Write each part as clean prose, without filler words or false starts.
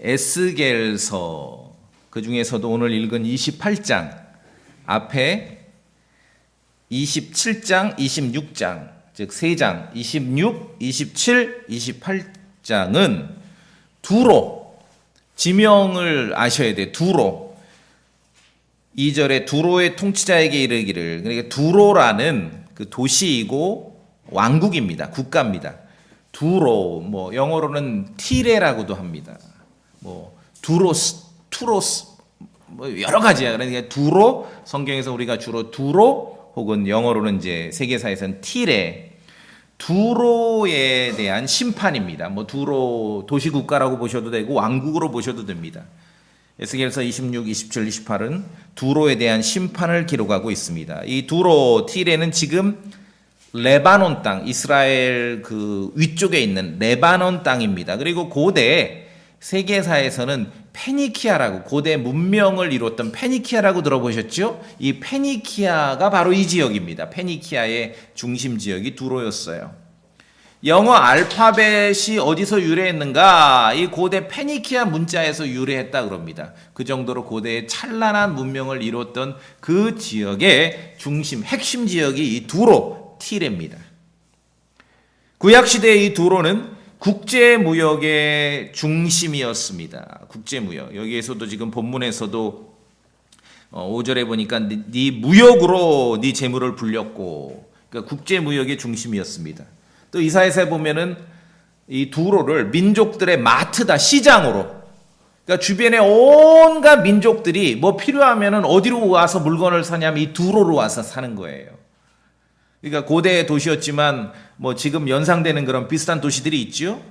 에스겔서, 그 중에서도 오늘 읽은 28장 앞에 27장, 26장, 즉 3장, 26, 27, 28장은 두로, 지명을 아셔야 돼. 두로. 2절에 두로의 통치자에게 이르기를, 그러니까 두로라는 그 도시이고 왕국입니다. 국가입니다. 두로, 뭐 영어로는 티레라고도 합니다. 뭐 두로스, 투로스, 뭐 여러 가지야. 그러니까 두로, 성경에서 우리가 주로 두로 혹은 영어로는 이제 세계사에서는 티레, 두로에 대한 심판입니다. 뭐 두로 도시국가라고 보셔도 되고 왕국으로 보셔도 됩니다. 에스겔서 26, 27, 28은 두로에 대한 심판을 기록하고 있습니다. 이 두로, 티레는 지금 레바논 땅, 이스라엘 그 위쪽에 있는 레바논 땅입니다. 그리고 고대 세계사에서는 페니키아라고, 고대 문명을 이뤘던 페니키아라고 들어보셨죠? 이 페니키아가 바로 이 지역입니다. 페니키아의 중심 지역이 두로였어요. 영어 알파벳이 어디서 유래했는가? 이 고대 페니키아 문자에서 유래했다 그럽니다. 그 정도로 고대의 찬란한 문명을 이뤘던 그 지역의 중심, 핵심 지역이 이 두로, 티레입니다. 구약시대의 이 두로는 국제무역의 중심이었습니다. 국제무역. 여기에서도 지금 본문에서도 5절에 보니까 네 무역으로 네 재물을 불렸고, 그러니까 국제무역의 중심이었습니다. 또 이사야서에 보면은 이 두로를 민족들의 마트다, 시장으로. 그러니까 주변에 온갖 민족들이 뭐 필요하면은 어디로 와서 물건을 사냐면 이 두로로 와서 사는 거예요. 그러니까 고대 도시였지만 뭐 지금 연상되는 그런 비슷한 도시들이 있죠.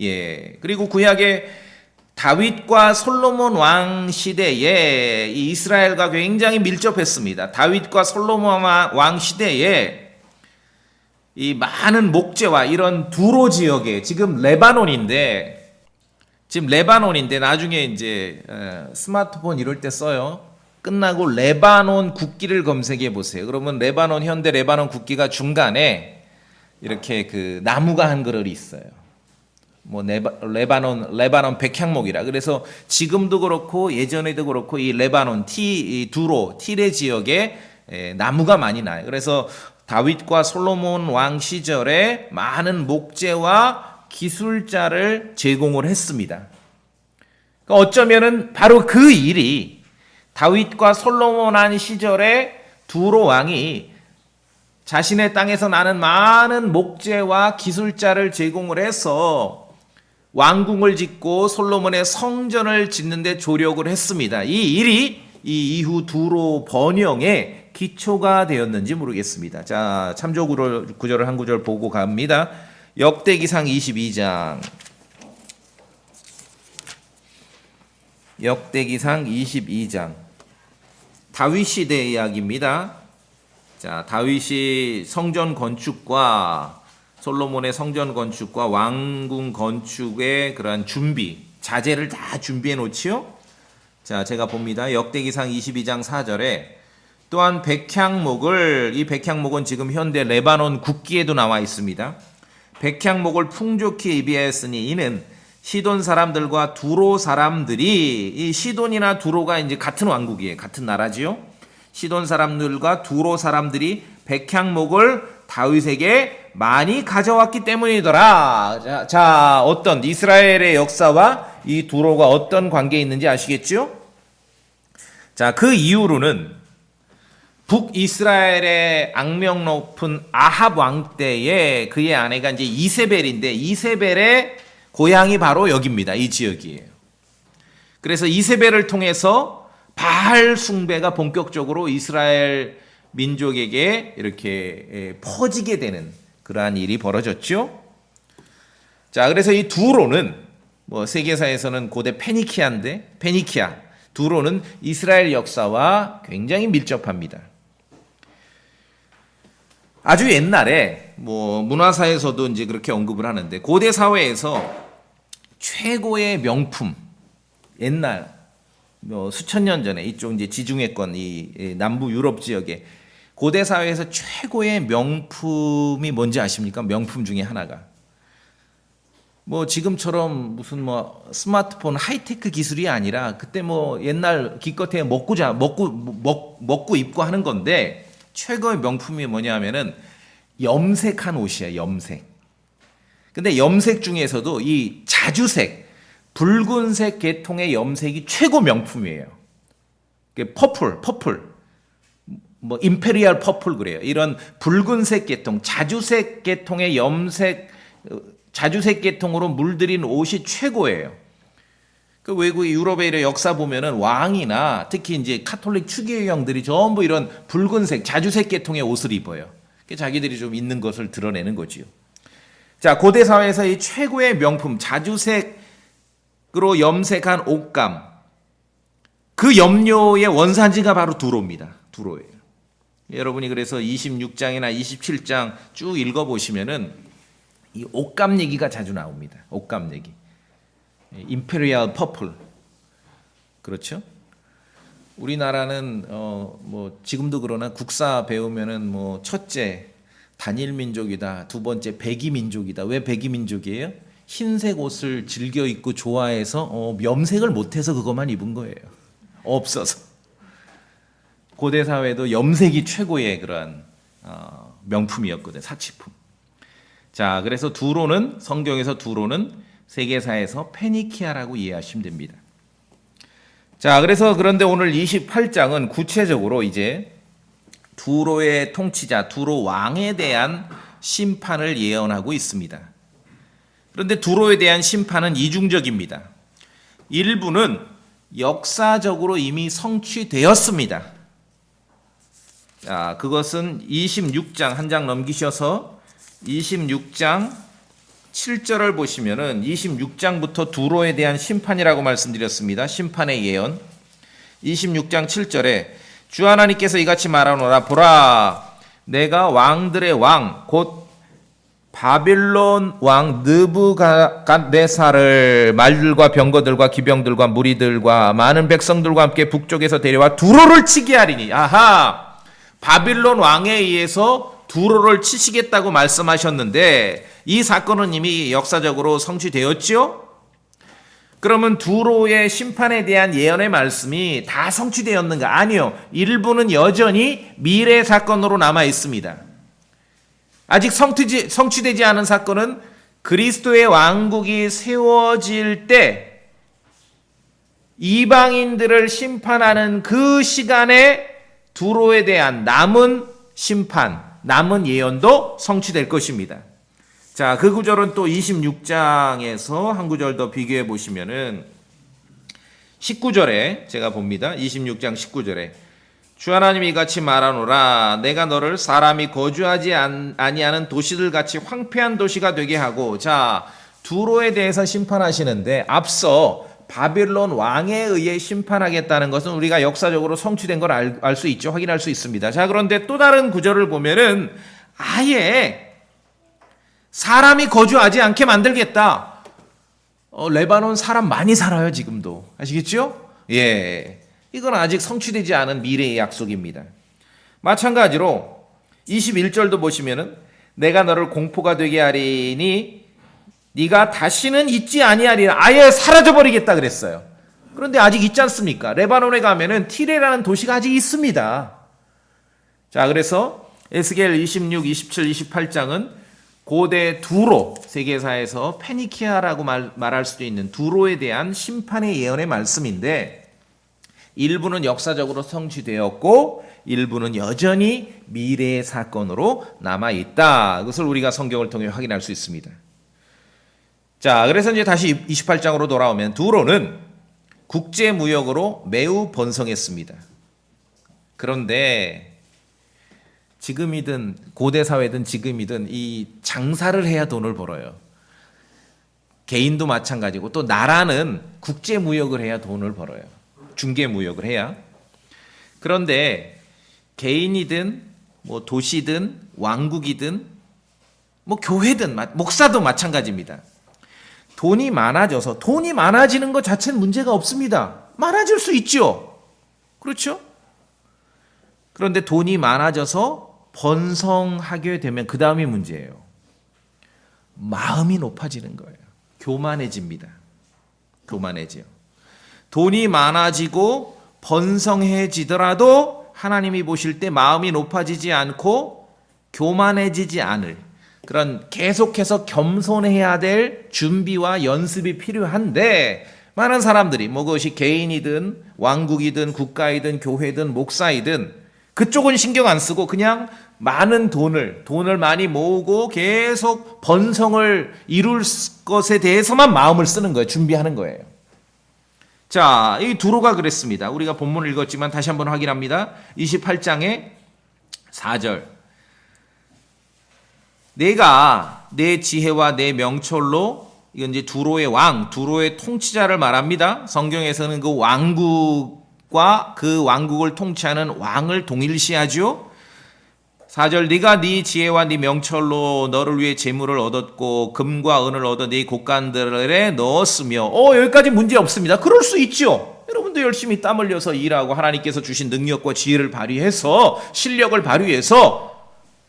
예. 그리고 구약의 다윗과 솔로몬 왕 시대에 이 이스라엘과 굉장히 밀접했습니다. 다윗과 솔로몬 왕 시대에 이 많은 목재와 이런 두로 지역에 지금 레바논인데 나중에 이제 스마트폰 이럴 때 써요. 끝나고 레바논 국기를 검색해 보세요. 그러면 레바논, 현대 레바논 국기가 중간에 이렇게 그 나무가 한 그릇이 있어요. 뭐 레바논 백향목이라. 그래서 지금도 그렇고 예전에도 그렇고 이 레바논 이 두로 티레 지역에 나무가 많이 나요. 그래서 다윗과 솔로몬 왕 시절에 많은 목재와 기술자를 제공을 했습니다. 그러니까 어쩌면은 바로 그 일이 다윗과 솔로몬 왕 시절에 두로 왕이 자신의 땅에서 나는 많은 목재와 기술자를 제공을 해서 왕궁을 짓고 솔로몬의 성전을 짓는 데 조력을 했습니다. 이 일이 이 이후 두로 번영의 기초가 되었는지 모르겠습니다. 자, 참조 구절을 한 구절 보고 갑니다. 역대기상 22장. 역대기상 22장. 다윗 시대 이야기입니다. 자, 다윗이 성전 건축과 솔로몬의 성전 건축과 왕궁 건축의 그러한 준비, 자재를 다 준비해 놓지요. 자, 제가 봅니다. 역대기상 22장 4절에 또한 백향목을, 이 백향목은 지금 현대 레바논 국기에도 나와 있습니다. 백향목을 풍족히 예비하였으니 이는 시돈 사람들과 두로 사람들이, 이 시돈이나 두로가 이제 같은 왕국이에요. 같은 나라지요. 시돈 사람들과 두로 사람들이 백향목을 다윗에게 많이 가져왔기 때문이더라. 자, 어떤 이스라엘의 역사와 이 두로가 어떤 관계에 있는지 아시겠죠? 자, 그 이후로는 북이스라엘의 악명 높은 아합 왕 때에 그의 아내가 이제 이세벨인데, 이세벨의 고향이 바로 여기입니다. 이 지역이에요. 그래서 이세벨을 통해서 바알 숭배가 본격적으로 이스라엘 민족에게 이렇게 퍼지게 되는 그러한 일이 벌어졌죠. 자, 그래서 이 두로는 뭐 세계사에서는 고대 페니키아, 두로는 이스라엘 역사와 굉장히 밀접합니다. 아주 옛날에 뭐 문화사에서도 이제 그렇게 언급을 하는데, 고대 사회에서 최고의 명품, 옛날 뭐 수천 년 전에 이쪽 이제 지중해권 이 남부 유럽 지역에 고대 사회에서 최고의 명품이 뭔지 아십니까? 명품 중에 하나가 뭐 지금처럼 무슨 뭐 스마트폰 하이테크 기술이 아니라 그때 뭐 옛날 기껏해 먹고 입고 하는 건데 최고의 명품이 뭐냐면은 염색한 옷이야, 염색. 근데 염색 중에서도 이 자주색, 붉은색 계통의 염색이 최고 명품이에요. 퍼플, 뭐 임페리얼 퍼플 그래요. 이런 붉은색 계통, 자주색 계통의 염색, 자주색 계통으로 물들인 옷이 최고예요. 그 외국 유럽의 역사 보면은 왕이나 특히 이제 카톨릭 추기경들이 전부 이런 붉은색, 자주색 계통의 옷을 입어요. 자기들이 좀 있는 것을 드러내는 거지요. 자, 고대 사회에서 이 최고의 명품, 자주색으로 염색한 옷감, 그 염료의 원산지가 바로 두로입니다. 두로예요. 여러분이 그래서 26장이나 27장 쭉 읽어보시면은 이 옷감 얘기가 자주 나옵니다. 옷감 얘기. 임페리얼 퍼플. 그렇죠? 우리나라는 뭐 지금도 그러나 국사 배우면은 뭐 첫째 단일 민족이다. 두 번째 백이 민족이다. 왜 백이 민족이에요? 흰색 옷을 즐겨 입고 좋아해서 염색을 못해서 그것만 입은 거예요. 없어서. 고대 사회도 염색이 최고의 그러한 명품이었거든요. 사치품. 자, 그래서 두로는 성경에서 두로는 세계사에서 페니키아라고 이해하시면 됩니다. 자, 그런데 오늘 28장은 구체적으로 이제 두로의 통치자, 두로 왕에 대한 심판을 예언하고 있습니다. 그런데 두로에 대한 심판은 이중적입니다. 일부는 역사적으로 이미 성취되었습니다. 자, 그것은 26장 한 장 넘기셔서 26장 7절을 보시면은 26장부터 두로에 대한 심판이라고 말씀드렸습니다. 심판의 예언. 26장 7절에 주 하나님께서 이같이 말하노라. 보라, 내가 왕들의 왕 곧 바빌론 왕 느부갓네살을 말들과 병거들과 기병들과 무리들과 많은 백성들과 함께 북쪽에서 데려와 두로를 치게 하리니. 아하, 바빌론 왕에 의해서 두로를 치시겠다고 말씀하셨는데 이 사건은 이미 역사적으로 성취되었지요? 그러면 두로의 심판에 대한 예언의 말씀이 다 성취되었는가? 아니요. 일부는 여전히 미래 사건으로 남아 있습니다. 아직 성취되지 않은 사건은 그리스도의 왕국이 세워질 때 이방인들을 심판하는 그 시간에 두로에 대한 남은 심판, 남은 예언도 성취될 것입니다. 자, 그 구절은 또 26장에서 한 구절 더 비교해 보시면은 19절에 제가 봅니다. 26장 19절에 주 하나님이 같이 말하노라. 내가 너를 사람이 거주하지 아니하는 도시들 같이 황폐한 도시가 되게 하고. 자, 두로에 대해서 심판하시는데 앞서 바빌론 왕에 의해 심판하겠다는 것은 우리가 역사적으로 성취된 걸 알 수 있죠. 확인할 수 있습니다. 자, 그런데 또 다른 구절을 보면은 아예 사람이 거주하지 않게 만들겠다. 레바논 사람 많이 살아요, 지금도. 아시겠죠? 예. 이건 아직 성취되지 않은 미래의 약속입니다. 마찬가지로 21절도 보시면은 내가 너를 공포가 되게 하리니 네가 다시는 있지 아니하리라. 아예 사라져 버리겠다 그랬어요. 그런데 아직 있지 않습니까? 레바논에 가면은 티레라는 도시가 아직 있습니다. 자, 그래서 에스겔 26, 27, 28장은 고대 두로, 세계사에서 페니키아라고 말할 수도 있는 두로에 대한 심판의 예언의 말씀인데 일부는 역사적으로 성취되었고 일부는 여전히 미래의 사건으로 남아있다. 그것을 우리가 성경을 통해 확인할 수 있습니다. 자, 그래서 이제 다시 28장으로 돌아오면 두로는 국제무역으로 매우 번성했습니다. 그런데 지금이든 고대사회든 지금이든 이 장사를 해야 돈을 벌어요. 개인도 마찬가지고 또 나라는 국제무역을 해야 돈을 벌어요. 중개무역을 해야. 그런데 개인이든 뭐 도시든 왕국이든 뭐 교회든 목사도 마찬가지입니다. 돈이 많아져서 돈이 많아지는 것 자체는 문제가 없습니다. 많아질 수 있죠. 그렇죠? 그런데 돈이 많아져서 번성하게 되면 그 다음이 문제예요. 마음이 높아지는 거예요. 교만해집니다. 교만해져요. 돈이 많아지고 번성해지더라도 하나님이 보실 때 마음이 높아지지 않고 교만해지지 않을 그런 계속해서 겸손해야 될 준비와 연습이 필요한데 많은 사람들이 뭐 그것이 개인이든 왕국이든 국가이든 교회든 목사이든 그쪽은 신경 안 쓰고 그냥 많은 돈을 많이 모으고 계속 번성을 이룰 것에 대해서만 마음을 쓰는 거예요. 준비하는 거예요. 자, 이 두로가 그랬습니다. 우리가 본문을 읽었지만 다시 한번 확인합니다. 28장의 4절. 내가 내 지혜와 내 명철로, 이건 이제 두로의 왕, 두로의 통치자를 말합니다. 성경에서는 그 왕국과 그 왕국을 통치하는 왕을 동일시하죠. 4절. 네가 네 지혜와 네 명철로 너를 위해 재물을 얻었고 금과 은을 얻어 네 곳간들에 넣었으며 여기까지 문제 없습니다. 그럴 수 있죠. 여러분도 열심히 땀 흘려서 일하고 하나님께서 주신 능력과 지혜를 발휘해서 실력을 발휘해서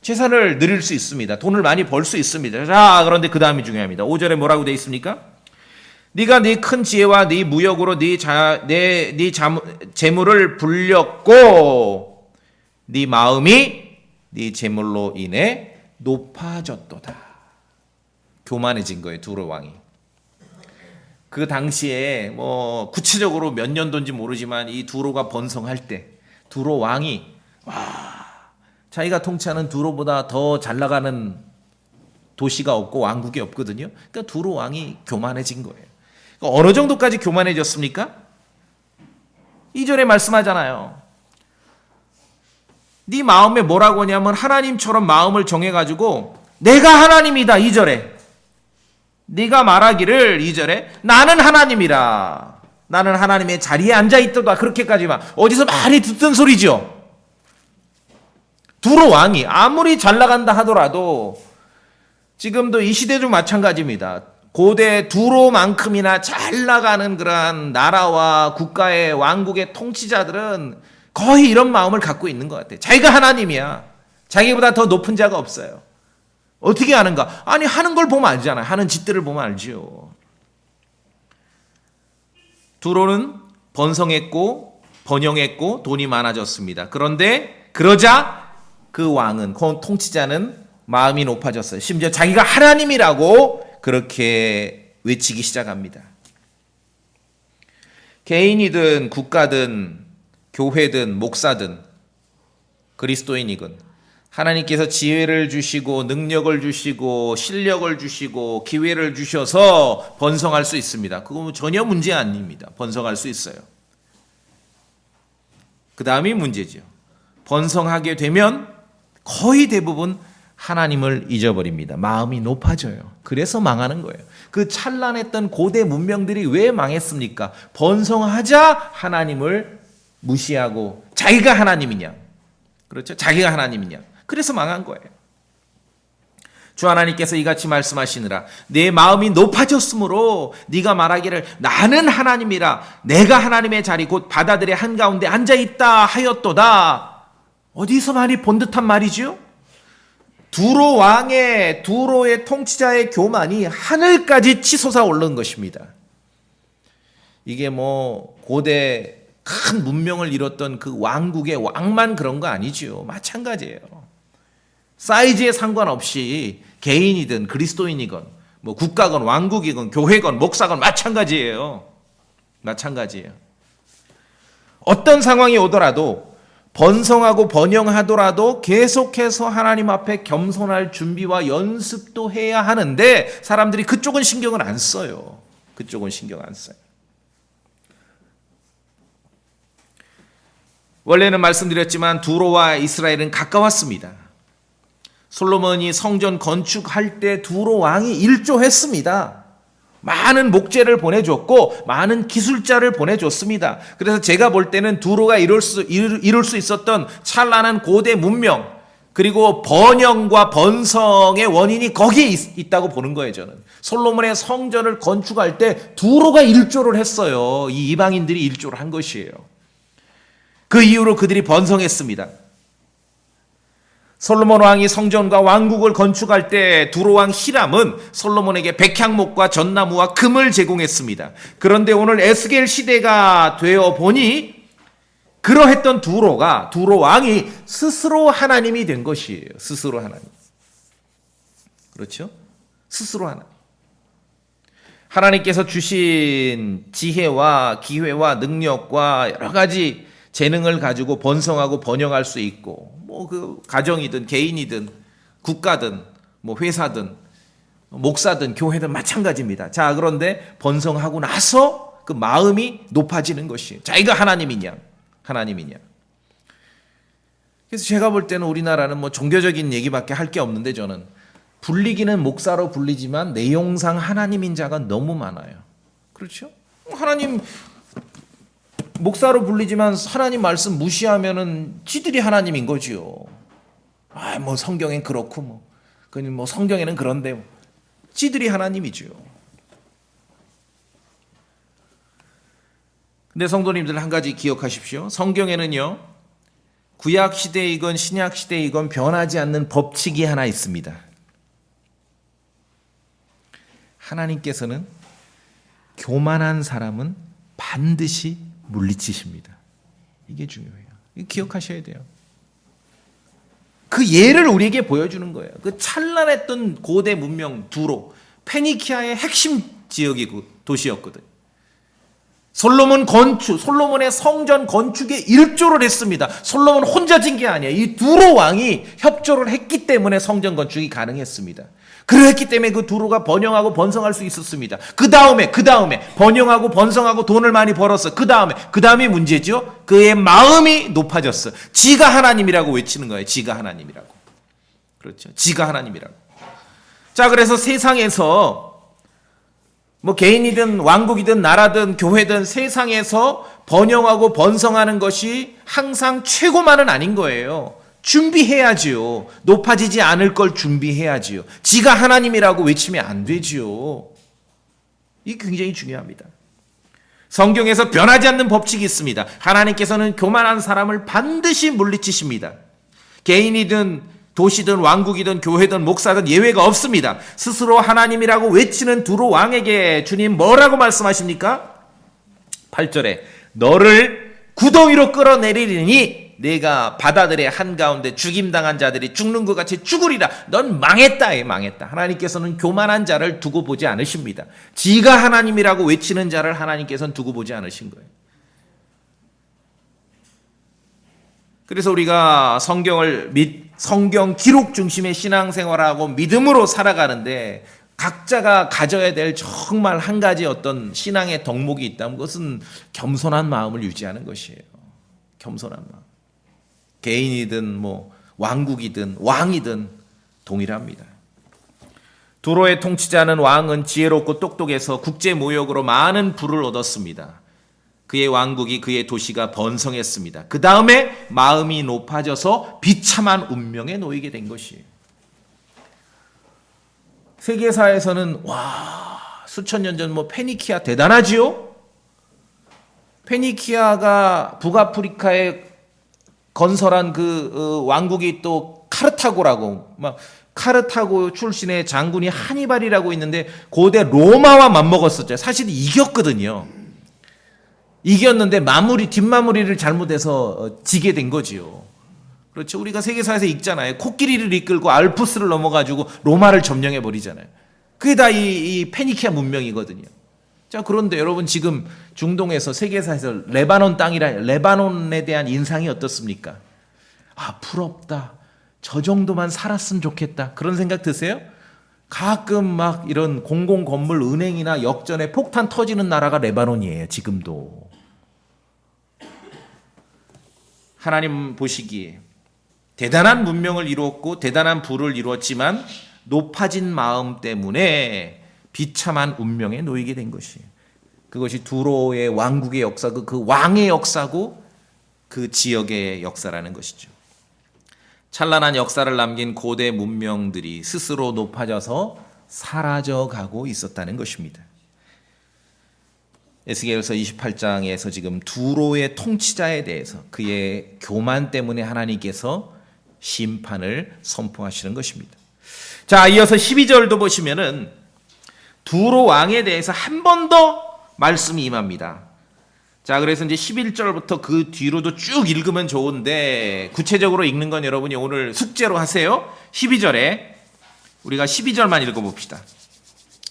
재산을 늘릴 수 있습니다. 돈을 많이 벌 수 있습니다. 자, 그런데 그 다음이 중요합니다. 5절에 뭐라고 되어 있습니까? 네가 네 큰 지혜와 네 무역으로 네 재물을 불렸고 네 마음이 네 재물로 인해 높아졌도다. 교만해진 거예요, 두로 왕이. 그 당시에 뭐 구체적으로 몇 년도인지 모르지만 이 두로가 번성할 때 두로 왕이 자기가 통치하는 두로보다 더 잘 나가는 도시가 없고 왕국이 없거든요. 그러니까 두로 왕이 교만해진 거예요. 그러니까 어느 정도까지 교만해졌습니까? 2절에 말씀하잖아요. 네 마음에 뭐라고 하냐면 하나님처럼 마음을 정해가지고 내가 하나님이다. 2절에 네가 말하기를 2절에 나는 하나님이라. 나는 하나님의 자리에 앉아있도다. 그렇게까지만 어디서 많이 듣던 소리죠. 두로 왕이 아무리 잘 나간다 하더라도 지금도 이 시대도 마찬가지입니다. 고대 두로만큼이나 잘 나가는 그러한 나라와 국가의 왕국의 통치자들은 거의 이런 마음을 갖고 있는 것 같아요. 자기가 하나님이야. 자기보다 더 높은 자가 없어요. 어떻게 하는가? 아니 하는 걸 보면 알잖아요. 하는 짓들을 보면 알죠. 두로는 번성했고 번영했고 돈이 많아졌습니다. 그런데 그러자 그 왕은 그 통치자는 마음이 높아졌어요. 심지어 자기가 하나님이라고 그렇게 외치기 시작합니다. 개인이든 국가든 교회든 목사든 그리스도인이건 하나님께서 지혜를 주시고 능력을 주시고 실력을 주시고 기회를 주셔서 번성할 수 있습니다. 그건 전혀 문제 아닙니다. 번성할 수 있어요. 그 다음이 문제죠. 번성하게 되면 거의 대부분 하나님을 잊어버립니다. 마음이 높아져요. 그래서 망하는 거예요. 그 찬란했던 고대 문명들이 왜 망했습니까? 번성하자 하나님을 무시하고 자기가 하나님이냐. 그렇죠? 자기가 하나님이냐. 그래서 망한 거예요. 주 하나님께서 이같이 말씀하시느라 내 마음이 높아졌으므로 네가 말하기를 나는 하나님이라 내가 하나님의 자리 곧 바다들의 한가운데 앉아있다 하였도다. 어디서 많이 본 듯한 말이죠? 두로 왕의 두로의 통치자의 교만이 하늘까지 치솟아 오른 것입니다. 이게 뭐 고대 큰 문명을 이뤘던 그 왕국의 왕만 그런 거 아니죠. 마찬가지예요. 사이즈에 상관없이 개인이든 그리스도인이건 뭐 국가건 왕국이건 교회건 목사건 마찬가지예요. 마찬가지예요. 어떤 상황이 오더라도 번성하고 번영하더라도 계속해서 하나님 앞에 겸손할 준비와 연습도 해야 하는데 사람들이 그쪽은 신경을 안 써요. 그쪽은 신경 안 써요. 원래는 말씀드렸지만 두로와 이스라엘은 가까웠습니다. 솔로몬이 성전 건축할 때 두로 왕이 일조했습니다. 많은 목재를 보내줬고 많은 기술자를 보내줬습니다. 그래서 제가 볼 때는 두로가 이룰 수 있었던 찬란한 고대 문명 그리고 번영과 번성의 원인이 거기에 있다고 보는 거예요. 저는 솔로몬의 성전을 건축할 때 두로가 일조를 했어요. 이 이방인들이 일조를 한 것이에요. 그 이후로 그들이 번성했습니다. 솔로몬 왕이 성전과 왕국을 건축할 때 두로 왕 히람은 솔로몬에게 백향목과 전나무와 금을 제공했습니다. 그런데 오늘 에스겔 시대가 되어 보니 그러했던 두로 왕이 스스로 하나님이 된 것이에요. 스스로 하나님. 그렇죠? 스스로 하나님. 하나님께서 주신 지혜와 기회와 능력과 여러 가지 재능을 가지고 번성하고 번영할 수 있고, 뭐 그 가정이든 개인이든 국가든 뭐 회사든 목사든 교회든 마찬가지입니다. 자, 그런데 번성하고 나서 그 마음이 높아지는 것이에요. 자기가 하나님이냐? 그래서 제가 볼 때는 우리나라는 뭐 종교적인 얘기밖에 할 게 없는데, 저는 불리기는 목사로 불리지만 내용상 하나님인 자가 너무 많아요. 그렇죠? 하나님 목사로 불리지만 하나님 말씀 무시하면은 지들이 하나님인 거지요. 뭐 성경엔 그렇고 뭐 성경에는 그런데 지들이 하나님이지요. 근데 성도님들 한 가지 기억하십시오. 성경에는요, 구약 시대이건 신약 시대이건 변하지 않는 법칙이 하나 있습니다. 하나님께서는 교만한 사람은 반드시 물리치십니다. 이게 중요해요. 이거 기억하셔야 돼요. 그 예를 우리에게 보여주는 거예요. 그 찬란했던 고대 문명 두로, 페니키아의 핵심 지역이고 도시였거든요. 솔로몬의 성전 건축에 일조를 했습니다. 솔로몬 혼자 진 게 아니에요. 이 두로 왕이 협조를 했기 때문에 성전 건축이 가능했습니다. 그랬기 때문에 그 두로가 번영하고 번성할 수 있었습니다. 그 다음에 번영하고 번성하고 돈을 많이 벌었어. 그 다음에 문제죠. 그의 마음이 높아졌어. 지가 하나님이라고 외치는 거예요. 지가 하나님이라고. 그렇죠. 지가 하나님이라고. 자, 그래서 세상에서 뭐 개인이든 왕국이든 나라든 교회든 세상에서 번영하고 번성하는 것이 항상 최고만은 아닌 거예요. 준비해야지요. 높아지지 않을 걸 준비해야지요. 지가 하나님이라고 외치면 안 되지요. 이게 굉장히 중요합니다. 성경에서 변하지 않는 법칙이 있습니다. 하나님께서는 교만한 사람을 반드시 물리치십니다. 개인이든 도시든 왕국이든 교회든 목사든 예외가 없습니다. 스스로 하나님이라고 외치는 두로 왕에게 주님 뭐라고 말씀하십니까? 8절에 너를 구덩이로 끌어내리니 내가 바다들의 한가운데 죽임당한 자들이 죽는 것 같이 죽으리라. 넌 망했다. 하나님께서는 교만한 자를 두고 보지 않으십니다. 지가 하나님이라고 외치는 자를 하나님께서는 두고 보지 않으신 거예요. 그래서 우리가 성경 기록 중심의 신앙생활하고 믿음으로 살아가는데 각자가 가져야 될 정말 한 가지 어떤 신앙의 덕목이 있다면 그것은 겸손한 마음을 유지하는 것이에요. 겸손한 마음. 개인이든 뭐 왕국이든 왕이든 동일합니다. 두로의 통치자는 왕은 지혜롭고 똑똑해서 국제 무역으로 많은 부를 얻었습니다. 그의 왕국이 그의 도시가 번성했습니다. 그 다음에 마음이 높아져서 비참한 운명에 놓이게 된 것이에요. 세계사에서는 수천 년 전 페니키아 대단하지요? 페니키아가 북아프리카에 건설한 그 왕국이 또 카르타고라고, 카르타고 출신의 장군이 하니발이라고 있는데 고대 로마와 맞먹었었죠. 사실 이겼거든요. 이겼는데 뒷마무리를 잘못해서 지게 된 거지요. 그렇죠. 우리가 세계사에서 읽잖아요. 코끼리를 이끌고 알프스를 넘어가지고 로마를 점령해 버리잖아요. 그게 다 이 페니키아 문명이거든요. 자, 그런데 여러분 지금 중동에서 세계사에서 레바논에 대한 인상이 어떻습니까? 부럽다. 저 정도만 살았으면 좋겠다. 그런 생각 드세요? 가끔 이런 공공 건물, 은행이나 역전에 폭탄 터지는 나라가 레바논이에요. 지금도. 하나님 보시기에 대단한 문명을 이루었고 대단한 부를 이루었지만 높아진 마음 때문에 비참한 운명에 놓이게 된 것이에요. 그것이 두로의 왕국의 역사고 그 왕의 역사고 그 지역의 역사라는 것이죠. 찬란한 역사를 남긴 고대 문명들이 스스로 높아져서 사라져가고 있었다는 것입니다. 에스겔서 28장에서 지금 두로의 통치자에 대해서 그의 교만 때문에 하나님께서 심판을 선포하시는 것입니다. 자, 이어서 12절도 보시면은 두로 왕에 대해서 한 번 더 말씀이 임합니다. 자, 그래서 이제 11절부터 그 뒤로도 쭉 읽으면 좋은데 구체적으로 읽는 건 여러분이 오늘 숙제로 하세요. 12절에 우리가 12절만 읽어봅시다.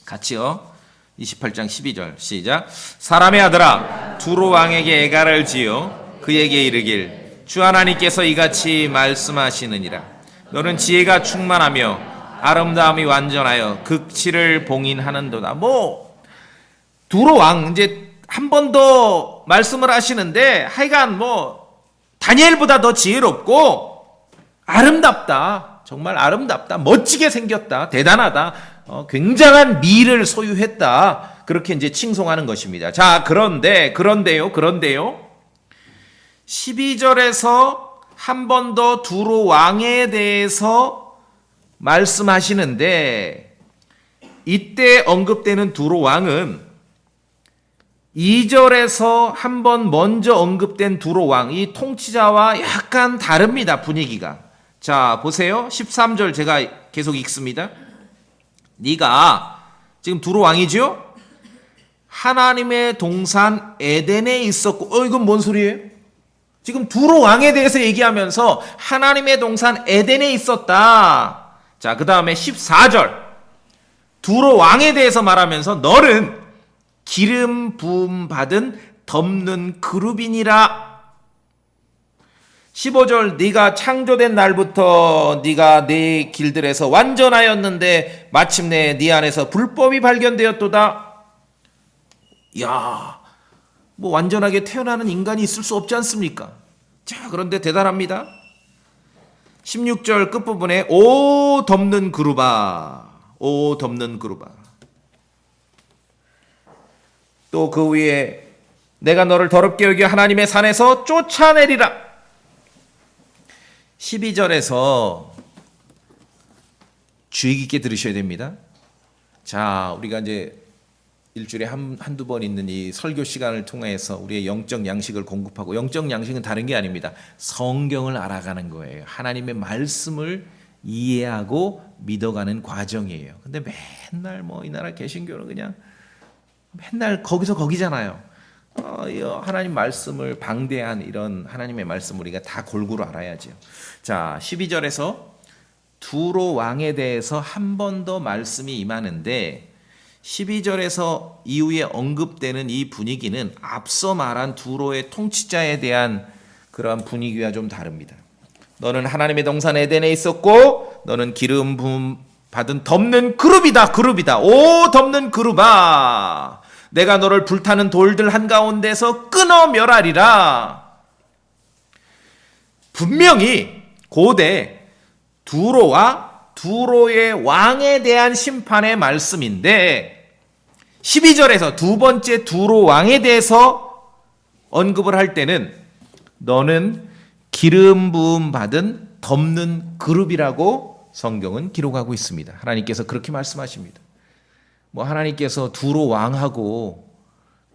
같이요. 28장 12절 시작. 사람의 아들아, 두로 왕에게 애가를 지어 그에게 이르길 주 하나님께서 이같이 말씀하시느니라. 너는 지혜가 충만하며 아름다움이 완전하여 극치를 봉인하는도다. 두로 왕 이제 한 번 더 말씀을 하시는데 하여간 다니엘보다 더 지혜롭고 아름답다. 정말 아름답다. 멋지게 생겼다. 대단하다. 굉장한 미를 소유했다. 그렇게 이제 칭송하는 것입니다. 자, 그런데요. 12절에서 한 번 더 두로 왕에 대해서 말씀하시는데 이때 언급되는 두로 왕은 2절에서 한 번 먼저 언급된 두로 왕, 이 통치자와 약간 다릅니다. 분위기가. 자, 보세요. 13절 제가 계속 읽습니다. 네가 지금 두로 왕이죠? 하나님의 동산 에덴에 있었고, 이건 뭔 소리예요? 지금 두로 왕에 대해서 얘기하면서 하나님의 동산 에덴에 있었다. 자, 그 다음에 14절 두로 왕에 대해서 말하면서 너는 기름 부음 받은 덮는 그룹이니라. 15절 네가 창조된 날부터 네가 네 길들에서 완전하였는데 마침내 네 안에서 불법이 발견되었도다. 야, 완전하게 태어나는 인간이 있을 수 없지 않습니까? 자, 그런데 대단합니다. 16절 끝부분에 오 덮는 그룹아, 오 덮는 그룹아. 또 그 위에 내가 너를 더럽게 여겨 하나님의 산에서 쫓아내리라. 12절에서 주의 깊게 들으셔야 됩니다. 자, 우리가 이제 일주일에 한두 번 있는 이 설교 시간을 통해서 우리의 영적 양식을 공급하고, 영적 양식은 다른 게 아닙니다. 성경을 알아가는 거예요. 하나님의 말씀을 이해하고 믿어가는 과정이에요. 근데 맨날 이 나라 개신교는 그냥 맨날 거기서 거기잖아요. 하나님 말씀을 방대한 이런 하나님의 말씀 우리가 다 골고루 알아야죠. 자, 12절에서 두로 왕에 대해서 한 번 더 말씀이 임하는데 12절에서 이후에 언급되는 이 분위기는 앞서 말한 두로의 통치자에 대한 그러한 분위기와 좀 다릅니다. 너는 하나님의 동산 에덴에 있었고 너는 기름 부음 받은 덮는 그룹이다. 오 덮는 그룹아, 내가 너를 불타는 돌들 한가운데서 끊어 멸하리라. 분명히 고대 두로와 두로의 왕에 대한 심판의 말씀인데 12절에서 두 번째 두로 왕에 대해서 언급을 할 때는 너는 기름 부음 받은 덮는 그룹이라고 성경은 기록하고 있습니다. 하나님께서 그렇게 말씀하십니다. 하나님께서 두로 왕하고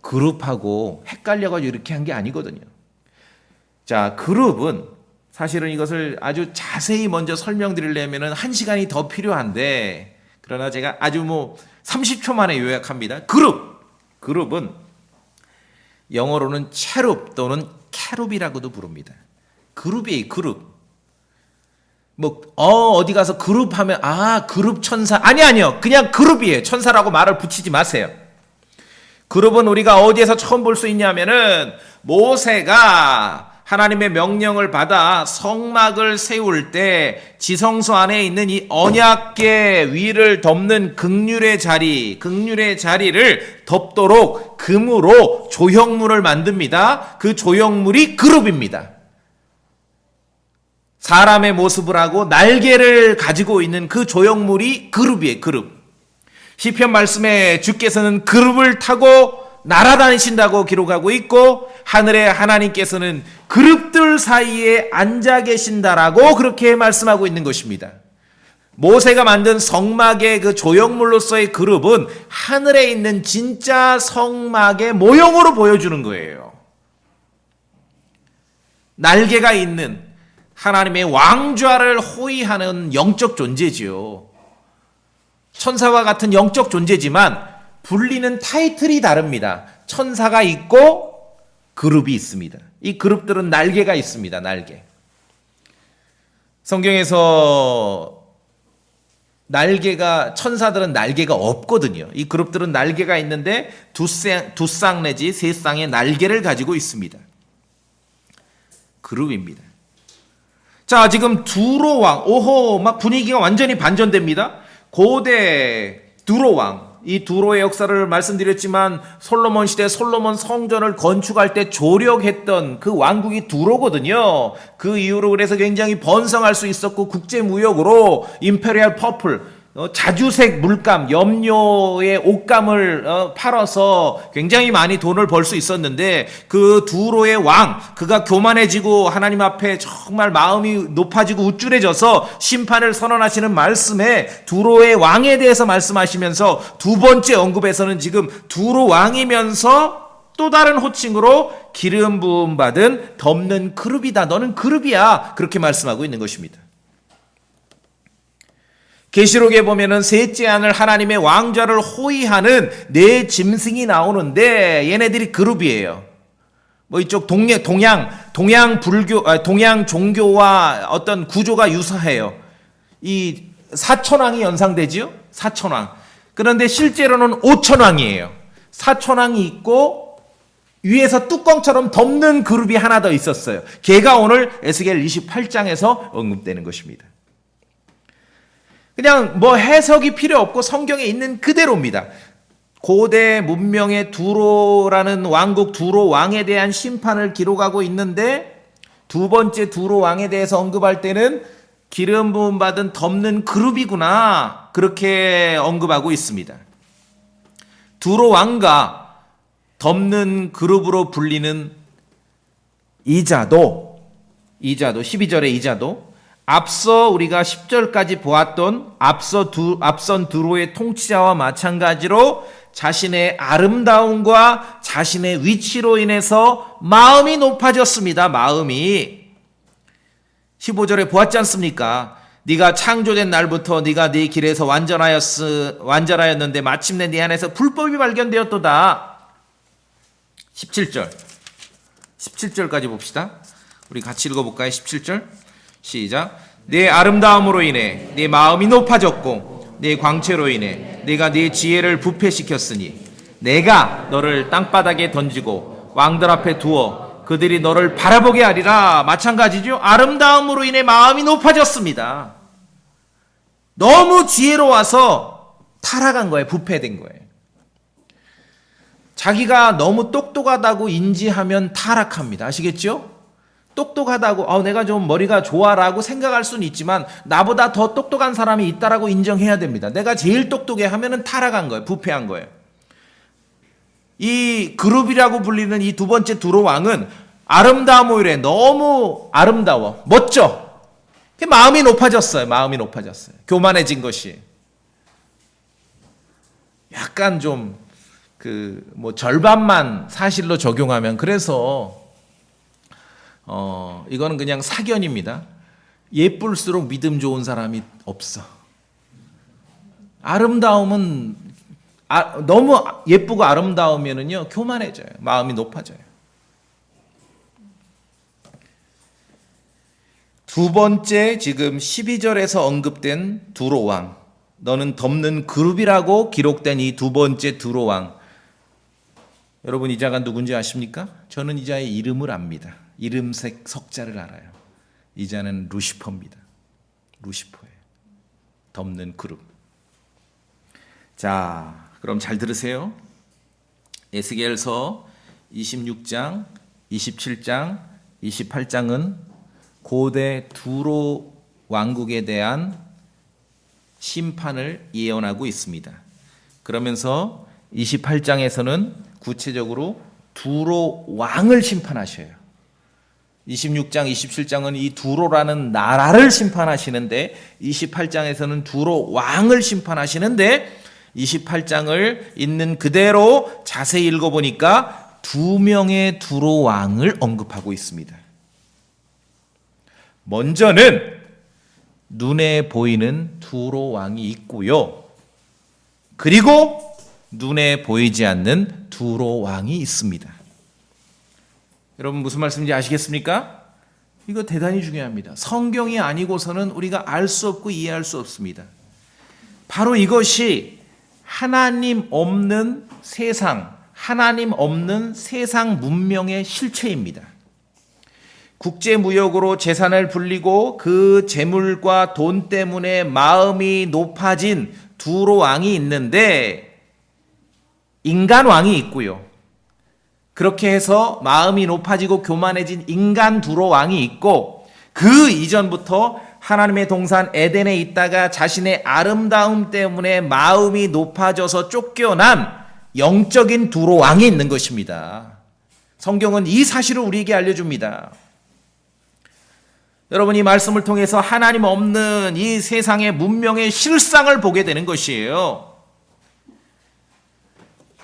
그룹하고 헷갈려가지고 이렇게 한 게 아니거든요. 자, 그룹은 사실은 이것을 아주 자세히 먼저 설명드리려면 1시간이 더 필요한데, 그러나 제가 아주 30초 만에 요약합니다. 그룹은 영어로는 체룹 또는 캐룹이라고도 부릅니다. 그룹이에요, 그룹. 어디 가서 그룹 하면 그룹 천사. 아니요. 그냥 그룹이에요. 천사라고 말을 붙이지 마세요. 그룹은 우리가 어디에서 처음 볼 수 있냐면은 모세가 하나님의 명령을 받아 성막을 세울 때 지성소 안에 있는 이 언약궤 위를 덮는 극률의 자리를 덮도록 금으로 조형물을 만듭니다. 그 조형물이 그룹입니다. 사람의 모습을 하고 날개를 가지고 있는 그 조형물이 그룹이에요. 그룹. 시편 말씀에 주께서는 그룹을 타고 날아다니신다고 기록하고 있고, 하늘의 하나님께서는 그룹들 사이에 앉아 계신다라고 그렇게 말씀하고 있는 것입니다. 모세가 만든 성막의 그 조형물로서의 그룹은 하늘에 있는 진짜 성막의 모형으로 보여주는 거예요. 날개가 있는, 하나님의 왕좌를 호위하는 영적 존재지요. 천사와 같은 영적 존재지만 불리는 타이틀이 다릅니다. 천사가 있고 그룹이 있습니다. 이 그룹들은 날개가 있습니다. 날개. 성경에서 천사들은 날개가 없거든요. 이 그룹들은 날개가 있는데 두 쌍 내지 세 쌍의 날개를 가지고 있습니다. 그룹입니다. 자, 지금 두로 왕, 막 분위기가 완전히 반전됩니다. 고대 두로 왕, 이 두로의 역사를 말씀드렸지만 솔로몬 시대 솔로몬 성전을 건축할 때 조력했던 그 왕국이 두로거든요. 그 이후로 그래서 굉장히 번성할 수 있었고 국제 무역으로 임페리얼 퍼플, 자주색 물감, 염료의 옷감을 팔아서 굉장히 많이 돈을 벌 수 있었는데 그 두로의 왕, 그가 교만해지고 하나님 앞에 정말 마음이 높아지고 우쭐해져서 심판을 선언하시는 말씀에 두로의 왕에 대해서 말씀하시면서 두 번째 언급에서는 지금 두로 왕이면서 또 다른 호칭으로 기름 부음 받은 덮는 그룹이다. 너는 그룹이야. 그렇게 말씀하고 있는 것입니다. 계시록에 보면은 셋째 하늘 하나님의 왕좌를 호위하는 네 짐승이 나오는데 얘네들이 그룹이에요. 뭐 이쪽 동양 종교와 어떤 구조가 유사해요. 이 사천왕이 연상되지요? 사천왕. 그런데 실제로는 오천왕이에요. 사천왕이 있고 위에서 뚜껑처럼 덮는 그룹이 하나 더 있었어요. 걔가 오늘 에스겔 28장에서 언급되는 것입니다. 그냥 뭐 해석이 필요 없고 성경에 있는 그대로입니다. 고대 문명의 두로라는 왕국 두로 왕에 대한 심판을 기록하고 있는데 두 번째 두로 왕에 대해서 언급할 때는 기름 부음 받은 덮는 그룹이구나 그렇게 언급하고 있습니다. 두로 왕과 덮는 그룹으로 불리는 이자도 12절의 이자도 앞서 우리가 10절까지 보았던 앞선 두로의 통치자와 마찬가지로 자신의 아름다움과 자신의 위치로 인해서 마음이 높아졌습니다. 마음이 15절에 보았지 않습니까? 네가 창조된 날부터 네가 네 길에서 완전하였는데 마침내 네 안에서 불법이 발견되었도다. 17절까지 봅시다. 우리 같이 읽어볼까요? 17절 시작. 내 아름다움으로 인해 내 마음이 높아졌고 내 광채로 인해 내가 네 지혜를 부패시켰으니 내가 너를 땅바닥에 던지고 왕들 앞에 두어 그들이 너를 바라보게 하리라. 마찬가지죠. 아름다움으로 인해 마음이 높아졌습니다. 너무 지혜로워서 타락한 거예요. 부패된 거예요. 자기가 너무 똑똑하다고 인지하면 타락합니다. 아시겠죠? 똑똑하다고 내가 좀 머리가 좋아라고 생각할 수는 있지만 나보다 더 똑똑한 사람이 있다라고 인정해야 됩니다. 내가 제일 똑똑해 하면은 타락한 거예요. 부패한 거예요. 이 그룹이라고 불리는 이 두 번째 두로 왕은 아름다움으로 인해 너무 아름다워 멋져 마음이 높아졌어요. 마음이 높아졌어요. 교만해진 것이 약간 좀 절반만 사실로 적용하면 그래서 이거는 그냥 사견입니다. 예쁠수록 믿음 좋은 사람이 없어. 아름다움은 너무 예쁘고 아름다우면은요 교만해져요. 마음이 높아져요. 두 번째 지금 12절에서 언급된 두로 왕, 너는 덮는 그룹이라고 기록된 이 두 번째 두로 왕. 여러분 이 자가 누군지 아십니까? 저는 이 자의 이름을 압니다. 이름색 석자를 알아요. 이 자는 루시퍼입니다. 루시퍼예요. 덮는 그룹. 자, 그럼 잘 들으세요. 에스겔서 26장, 27장, 28장은 고대 두로 왕국에 대한 심판을 예언하고 있습니다. 그러면서 28장에서는 구체적으로 두로 왕을 심판하셔요. 26장, 27장은 이 두로라는 나라를 심판하시는데 28장에서는 두로 왕을 심판하시는데 28장을 있는 그대로 자세히 읽어보니까 두 명의 두로 왕을 언급하고 있습니다. 먼저는 눈에 보이는 두로 왕이 있고요. 그리고 눈에 보이지 않는 두로 왕이 있습니다. 여러분 무슨 말씀인지 아시겠습니까? 이거 대단히 중요합니다. 성경이 아니고서는 우리가 알 수 없고 이해할 수 없습니다. 바로 이것이 하나님 없는 세상, 하나님 없는 세상 문명의 실체입니다. 국제무역으로 재산을 불리고 그 재물과 돈 때문에 마음이 높아진 두로 왕이 있는데 인간 왕이 있고요. 그렇게 해서 마음이 높아지고 교만해진 인간 두로 왕이 있고 그 이전부터 하나님의 동산 에덴에 있다가 자신의 아름다움 때문에 마음이 높아져서 쫓겨난 영적인 두로 왕이 있는 것입니다. 성경은 이 사실을 우리에게 알려줍니다. 여러분 이 말씀을 통해서 하나님 없는 이 세상의 문명의 실상을 보게 되는 것이에요.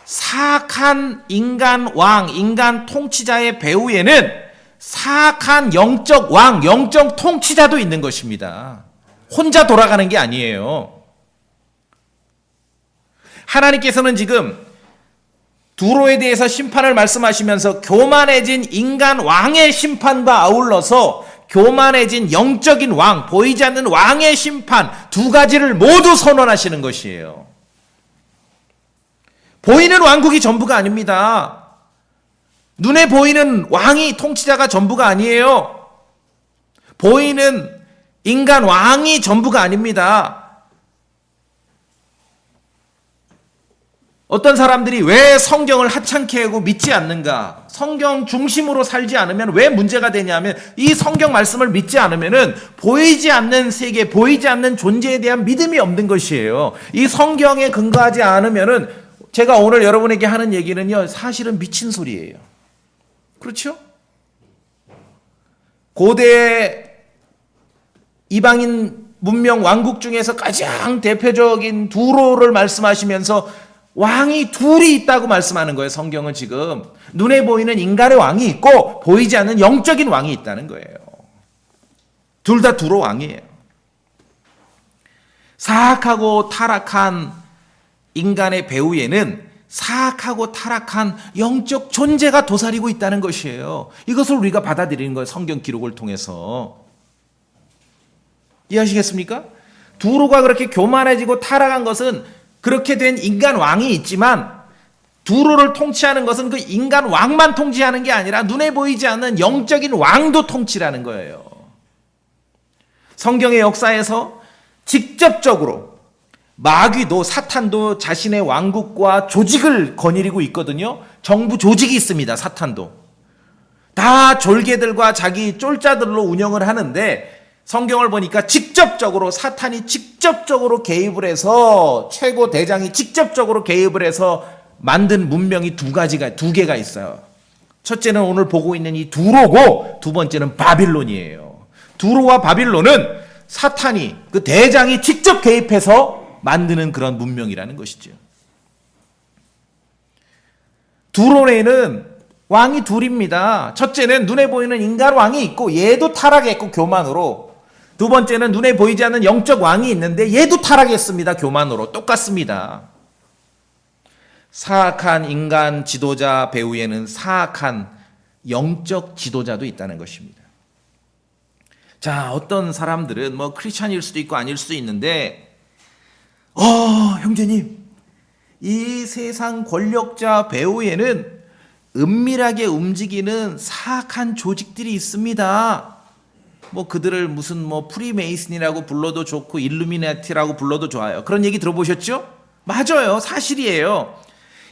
사악한 인간 왕, 인간 통치자의 배후에는 사악한 영적 왕, 영적 통치자도 있는 것입니다. 혼자 돌아가는 게 아니에요. 하나님께서는 지금 두로에 대해서 심판을 말씀하시면서 교만해진 인간 왕의 심판과 아울러서 교만해진 영적인 왕, 보이지 않는 왕의 심판 두 가지를 모두 선언하시는 것이에요. 보이는 왕국이 전부가 아닙니다. 눈에 보이는 왕이 통치자가 전부가 아니에요. 보이는 인간 왕이 전부가 아닙니다. 어떤 사람들이 왜 성경을 하찮게 하고 믿지 않는가? 성경 중심으로 살지 않으면 왜 문제가 되냐면 이 성경 말씀을 믿지 않으면은 보이지 않는 세계, 보이지 않는 존재에 대한 믿음이 없는 것이에요. 이 성경에 근거하지 않으면은 제가 오늘 여러분에게 하는 얘기는요, 사실은 미친 소리예요. 그렇죠? 고대 이방인 문명 왕국 중에서 가장 대표적인 두로를 말씀하시면서 왕이 둘이 있다고 말씀하는 거예요. 성경은 지금 눈에 보이는 인간의 왕이 있고 보이지 않는 영적인 왕이 있다는 거예요. 둘 다 두로 왕이에요. 사악하고 타락한 인간의 배후에는 사악하고 타락한 영적 존재가 도사리고 있다는 것이에요. 이것을 우리가 받아들이는 거예요. 성경 기록을 통해서. 이해하시겠습니까? 두로가 그렇게 교만해지고 타락한 것은 그렇게 된 인간 왕이 있지만 두로를 통치하는 것은 그 인간 왕만 통치하는 게 아니라 눈에 보이지 않는 영적인 왕도 통치라는 거예요. 성경의 역사에서 직접적으로 마귀도 사탄도 자신의 왕국과 조직을 거느리고 있거든요. 정부 조직이 있습니다. 사탄도. 다 졸개들과 자기 쫄자들로 운영을 하는데 성경을 보니까 직접적으로 사탄이 직접적으로 개입을 해서 최고 대장이 직접적으로 개입을 해서 만든 문명이 두 개가 있어요. 첫째는 오늘 보고 있는 이 두로고 두 번째는 바빌론이에요. 두로와 바빌론은 사탄이 그 대장이 직접 개입해서 만드는 그런 문명이라는 것이죠. 두로에는 왕이 둘입니다. 첫째는 눈에 보이는 인간 왕이 있고 얘도 타락했고 교만으로. 두 번째는 눈에 보이지 않는 영적 왕이 있는데 얘도 타락했습니다. 교만으로. 똑같습니다. 사악한 인간 지도자 배후에는 사악한 영적 지도자도 있다는 것입니다. 자, 어떤 사람들은 뭐 크리스찬일 수도 있고 아닐 수도 있는데 형제님, 이 세상 권력자 배후에는 은밀하게 움직이는 사악한 조직들이 있습니다. 뭐 그들을 무슨 뭐 프리메이슨이라고 불러도 좋고 일루미나티라고 불러도 좋아요. 그런 얘기 들어보셨죠? 맞아요. 사실이에요.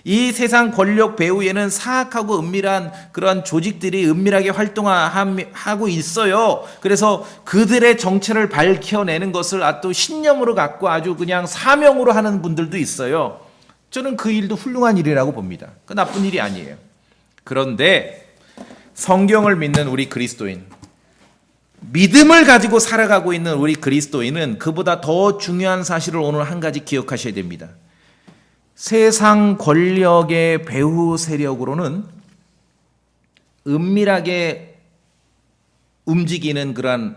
이 세상 권력 배후에는 사악하고 은밀한 그런 조직들이 은밀하게 활동하고 있어요. 그래서 그들의 정체를 밝혀내는 것을 또 신념으로 갖고 아주 그냥 사명으로 하는 분들도 있어요. 저는 그 일도 훌륭한 일이라고 봅니다. 그 나쁜 일이 아니에요. 그런데 성경을 믿는 우리 그리스도인, 믿음을 가지고 살아가고 있는 우리 그리스도인은 그보다 더 중요한 사실을 오늘 한 가지 기억하셔야 됩니다. 세상 권력의 배후 세력으로는 은밀하게 움직이는 그러한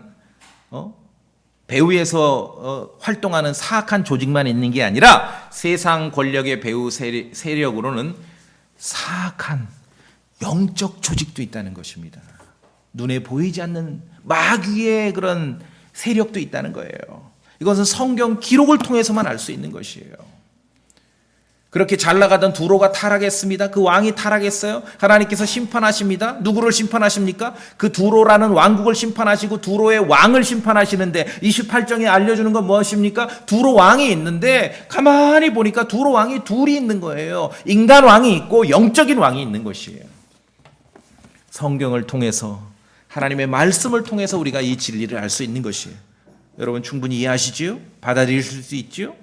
배후에서 활동하는 사악한 조직만 있는 게 아니라 세상 권력의 배후 세력으로는 사악한 영적 조직도 있다는 것입니다. 눈에 보이지 않는 마귀의 그런 세력도 있다는 거예요. 이것은 성경 기록을 통해서만 알 수 있는 것이에요. 그렇게 잘 나가던 두로가 타락했습니다. 그 왕이 타락했어요. 하나님께서 심판하십니다. 누구를 심판하십니까? 그 두로라는 왕국을 심판하시고 두로의 왕을 심판하시는데 28장에 알려주는 건 무엇입니까? 두로 왕이 있는데 가만히 보니까 두로 왕이 둘이 있는 거예요. 인간 왕이 있고 영적인 왕이 있는 것이에요. 성경을 통해서 하나님의 말씀을 통해서 우리가 이 진리를 알 수 있는 것이에요. 여러분 충분히 이해하시지요? 받아들이실 수 있지요?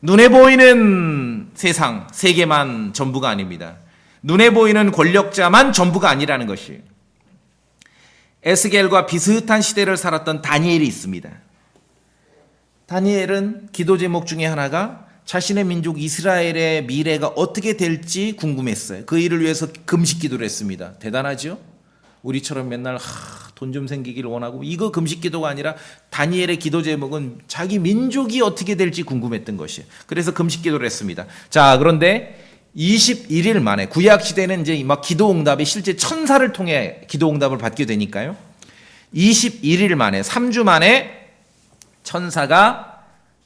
눈에 보이는 세상, 세계만 전부가 아닙니다. 눈에 보이는 권력자만 전부가 아니라는 것이에요. 에스겔과 비슷한 시대를 살았던 다니엘이 있습니다. 다니엘은 기도 제목 중에 하나가 자신의 민족 이스라엘의 미래가 어떻게 될지 궁금했어요. 그 일을 위해서 금식 기도를 했습니다. 대단하죠? 우리처럼 맨날 돈 좀 생기기를 원하고, 이거 금식 기도가 아니라 다니엘의 기도 제목은 자기 민족이 어떻게 될지 궁금했던 것이에요. 그래서 금식 기도를 했습니다. 자, 그런데 21일 만에, 구약 시대는 이제 막 기도 응답이 실제 천사를 통해 기도 응답을 받게 되니까요. 21일 만에, 3주 만에 천사가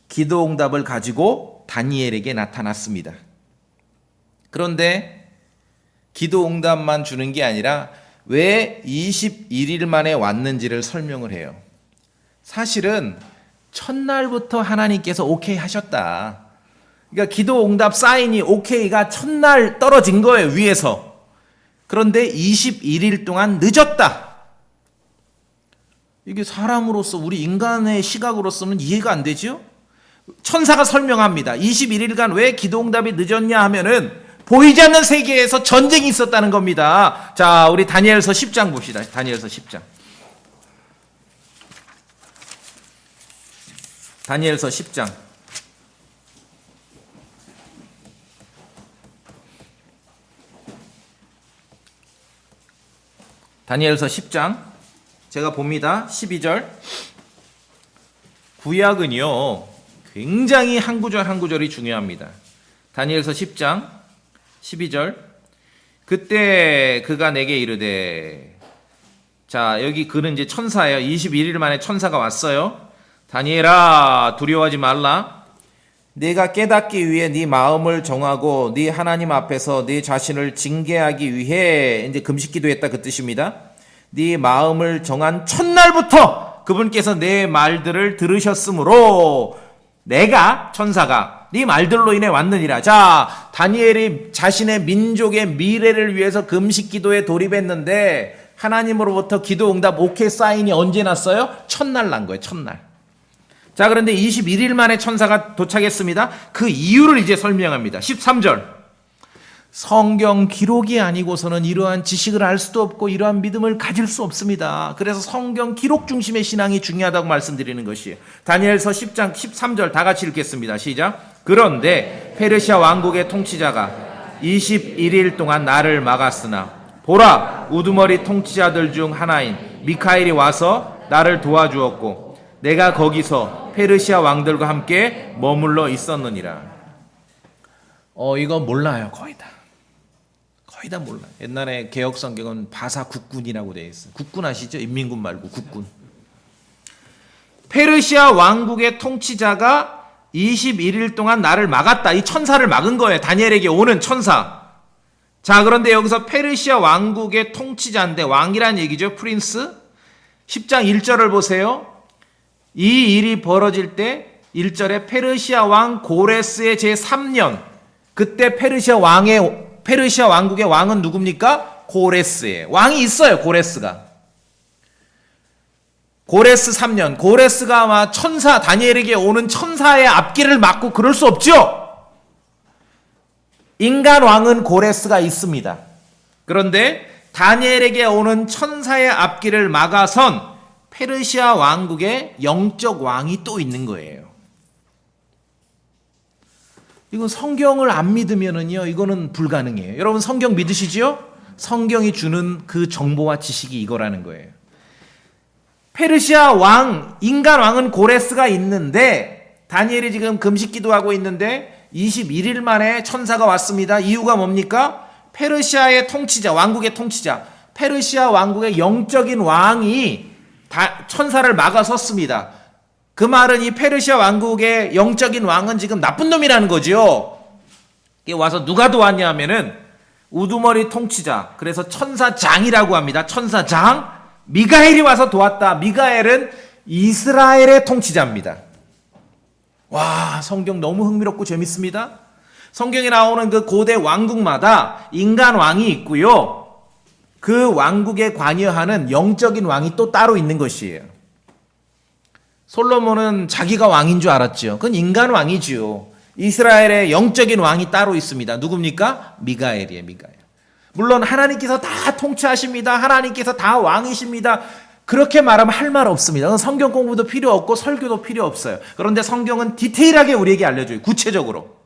기도 응답을 가지고 다니엘에게 나타났습니다. 그런데 기도 응답만 주는 게 아니라 왜 21일 만에 왔는지를 설명을 해요. 사실은 첫날부터 하나님께서 오케이 하셨다. 그러니까 기도 응답 사인이 오케이가 첫날 떨어진 거예요, 위에서. 그런데 21일 동안 늦었다. 이게 사람으로서, 우리 인간의 시각으로서는 이해가 안 되죠? 천사가 설명합니다. 21일간 왜 기도 응답이 늦었냐 하면은 보이지 않는 세계에서 전쟁이 있었다는 겁니다. 자, 우리 다니엘서 10장 봅시다. 다니엘서 10장. 다니엘서 10장. 다니엘서 10장. 제가 봅니다. 12절. 구약은요, 굉장히 한 구절 한 구절이 중요합니다. 다니엘서 10장 12절. 그때 그가 내게 이르되, 자, 여기 그는 이제 천사예요. 21일 만에 천사가 왔어요. 다니엘아, 두려워하지 말라. 네가 깨닫기 위해 네 마음을 정하고 네 하나님 앞에서 네 자신을 징계하기 위해 이제 금식 기도했다, 그 뜻입니다. 네 마음을 정한 첫날부터 그분께서 내 말들을 들으셨으므로 내가, 천사가 네 말들로 인해 왔느니라. 자, 다니엘이 자신의 민족의 미래를 위해서 금식 기도에 돌입했는데 하나님으로부터 기도 응답 오케이 사인이 언제 났어요? 첫날 난 거예요, 첫날. 자, 그런데 21일 만에 천사가 도착했습니다. 그 이유를 이제 설명합니다. 13절. 성경 기록이 아니고서는 이러한 지식을 알 수도 없고 이러한 믿음을 가질 수 없습니다. 그래서 성경 기록 중심의 신앙이 중요하다고 말씀드리는 것이에요. 다니엘서 10장 13절 다 같이 읽겠습니다. 시작. 그런데 페르시아 왕국의 통치자가 21일 동안 나를 막았으나 보라, 우두머리 통치자들 중 하나인 미카엘이 와서 나를 도와주었고 내가 거기서 페르시아 왕들과 함께 머물러 있었느니라. 이거 몰라요. 거의 다 몰라요. 옛날에 개혁 성경은 바사 국군이라고 되어 있어요. 국군 아시죠? 인민군 말고 국군. 페르시아 왕국의 통치자가 21일 동안 나를 막았다. 이 천사를 막은 거예요. 다니엘에게 오는 천사. 자, 그런데 여기서 페르시아 왕국의 통치자인데, 왕이란 얘기죠. 프린스. 10장 1절을 보세요. 이 일이 벌어질 때 1절에 페르시아 왕 고레스의 제3년, 그때 페르시아 왕국의 왕은 누굽니까? 고레스예요. 왕이 있어요, 고레스가. 고레스 3년, 고레스가 아마 천사, 다니엘에게 오는 천사의 앞길을 막고 그럴 수 없죠. 인간 왕은 고레스가 있습니다. 그런데 다니엘에게 오는 천사의 앞길을 막아선 페르시아 왕국의 영적 왕이 또 있는 거예요. 이건 성경을 안 믿으면은요, 이거는 불가능해요. 여러분 성경 믿으시죠? 성경이 주는 그 정보와 지식이 이거라는 거예요. 페르시아 왕, 인간 왕은 고레스가 있는데 다니엘이 지금 금식 기도하고 있는데 21일 만에 천사가 왔습니다. 이유가 뭡니까? 페르시아의 통치자, 왕국의 통치자, 페르시아 왕국의 영적인 왕이 천사를 막아섰습니다. 그 말은 이 페르시아 왕국의 영적인 왕은 지금 나쁜 놈이라는 거죠. 이게 와서 누가 도왔냐 하면은 우두머리 통치자, 그래서 천사장이라고 합니다. 천사장 미가엘이 와서 도왔다. 미가엘은 이스라엘의 통치자입니다. 와, 성경 너무 흥미롭고 재밌습니다. 성경에 나오는 그 고대 왕국마다 인간 왕이 있고요. 그 왕국에 관여하는 영적인 왕이 또 따로 있는 것이에요. 솔로몬은 자기가 왕인 줄 알았죠. 그건 인간 왕이지요. 이스라엘의 영적인 왕이 따로 있습니다. 누굽니까? 미가엘이에요, 미가엘. 물론 하나님께서 다 통치하십니다. 하나님께서 다 왕이십니다. 그렇게 말하면 할 말 없습니다. 성경 공부도 필요 없고 설교도 필요 없어요. 그런데 성경은 디테일하게 우리에게 알려줘요. 구체적으로.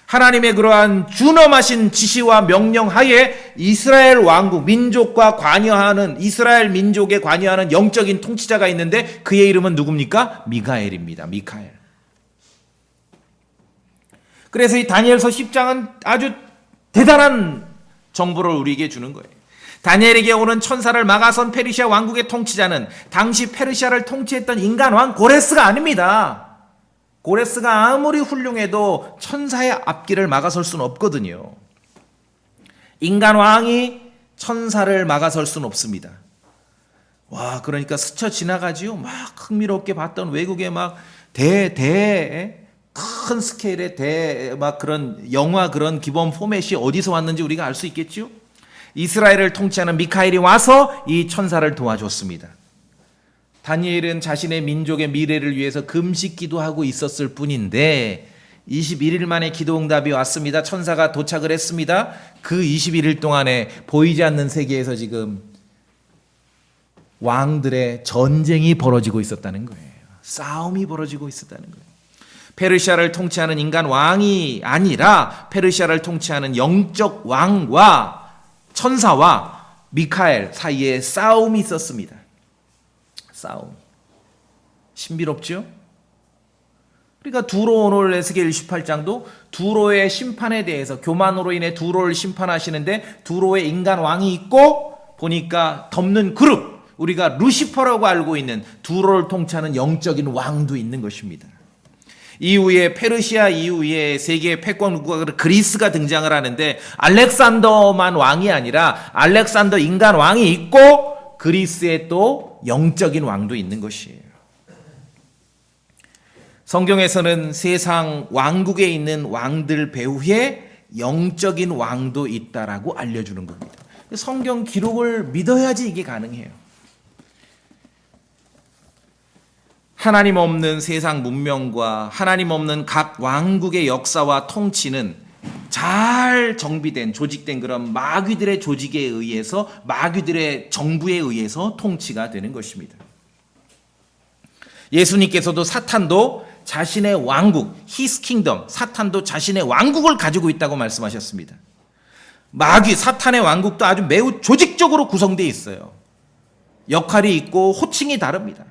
하나님의 그러한 준엄하신 지시와 명령 하에 이스라엘 왕국, 민족과 관여하는, 이스라엘 민족에 관여하는 영적인 통치자가 있는데 그의 이름은 누굽니까? 미가엘입니다. 미카엘. 그래서 이 다니엘서 10장은 아주 대단한 정보를 우리에게 주는 거예요. 다니엘에게 오는 천사를 막아선 페르시아 왕국의 통치자는 당시 페르시아를 통치했던 인간 왕 고레스가 아닙니다. 고레스가 아무리 훌륭해도 천사의 앞길을 막아설 수는 없거든요. 인간 왕이 천사를 막아설 수는 없습니다. 와, 그러니까 스쳐 지나가지요. 막 흥미롭게 봤던 외국의 막 큰 스케일의 막 그런 영화 그런 기본 포맷이 어디서 왔는지 우리가 알 수 있겠죠? 이스라엘을 통치하는 미카엘이 와서 이 천사를 도와줬습니다. 다니엘은 자신의 민족의 미래를 위해서 금식 기도하고 있었을 뿐인데 21일 만에 기도 응답이 왔습니다. 천사가 도착을 했습니다. 그 21일 동안에 보이지 않는 세계에서 지금 왕들의 전쟁이 벌어지고 있었다는 거예요. 싸움이 벌어지고 있었다는 거예요. 페르시아를 통치하는 인간 왕이 아니라 페르시아를 통치하는 영적 왕과 천사와 미카엘 사이에 싸움이 있었습니다. 싸움. 신비롭죠? 그러니까 두로 오늘 에스겔 28장도 두로의 심판에 대해서 교만으로 인해 두로를 심판하시는데 두로의 인간 왕이 있고 보니까 덮는 그룹, 우리가 루시퍼라고 알고 있는 두로를 통치하는 영적인 왕도 있는 것입니다. 이후에 페르시아 이후에 세계의 패권 국가 그리스가 등장을 하는데 알렉산더만 왕이 아니라 알렉산더 인간 왕이 있고 그리스에 또 영적인 왕도 있는 것이에요. 성경에서는 세상 왕국에 있는 왕들 배후에 영적인 왕도 있다라고 알려주는 겁니다. 성경 기록을 믿어야지 이게 가능해요. 하나님 없는 세상 문명과 하나님 없는 각 왕국의 역사와 통치는 잘 정비된 조직된 그런 마귀들의 조직에 의해서 마귀들의 정부에 의해서 통치가 되는 것입니다. 예수님께서도 사탄도 자신의 왕국, His kingdom, 사탄도 자신의 왕국을 가지고 있다고 말씀하셨습니다. 마귀, 사탄의 왕국도 아주 매우 조직적으로 구성되어 있어요. 역할이 있고 호칭이 다릅니다.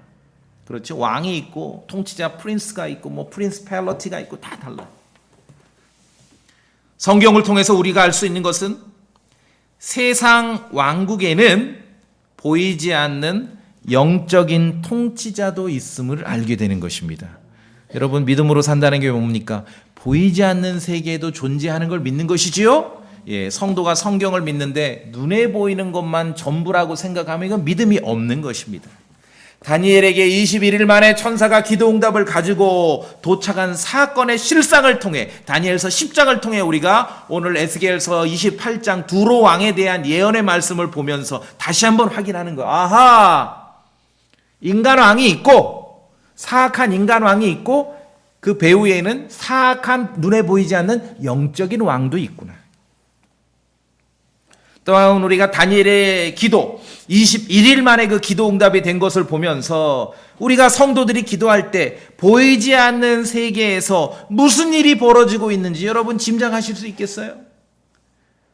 그렇죠. 왕이 있고 통치자 프린스가 있고 뭐 프린스팔러티가 있고 다 달라요. 성경을 통해서 우리가 알 수 있는 것은 세상 왕국에는 보이지 않는 영적인 통치자도 있음을 알게 되는 것입니다. 여러분, 믿음으로 산다는 게 뭡니까? 보이지 않는 세계에도 존재하는 걸 믿는 것이지요. 예, 성도가 성경을 믿는데 눈에 보이는 것만 전부라고 생각하면 이건 믿음이 없는 것입니다. 다니엘에게 21일 만에 천사가 기도응답을 가지고 도착한 사건의 실상을 통해 다니엘서 10장을 통해 우리가 오늘 에스겔서 28장 두로 왕에 대한 예언의 말씀을 보면서 다시 한번 확인하는 거. 아하! 인간 왕이 있고 사악한 인간 왕이 있고 그 배후에는 사악한 눈에 보이지 않는 영적인 왕도 있구나. 또한 우리가 다니엘의 기도 21일 만에 그 기도 응답이 된 것을 보면서 우리가 성도들이 기도할 때 보이지 않는 세계에서 무슨 일이 벌어지고 있는지 여러분 짐작하실 수 있겠어요?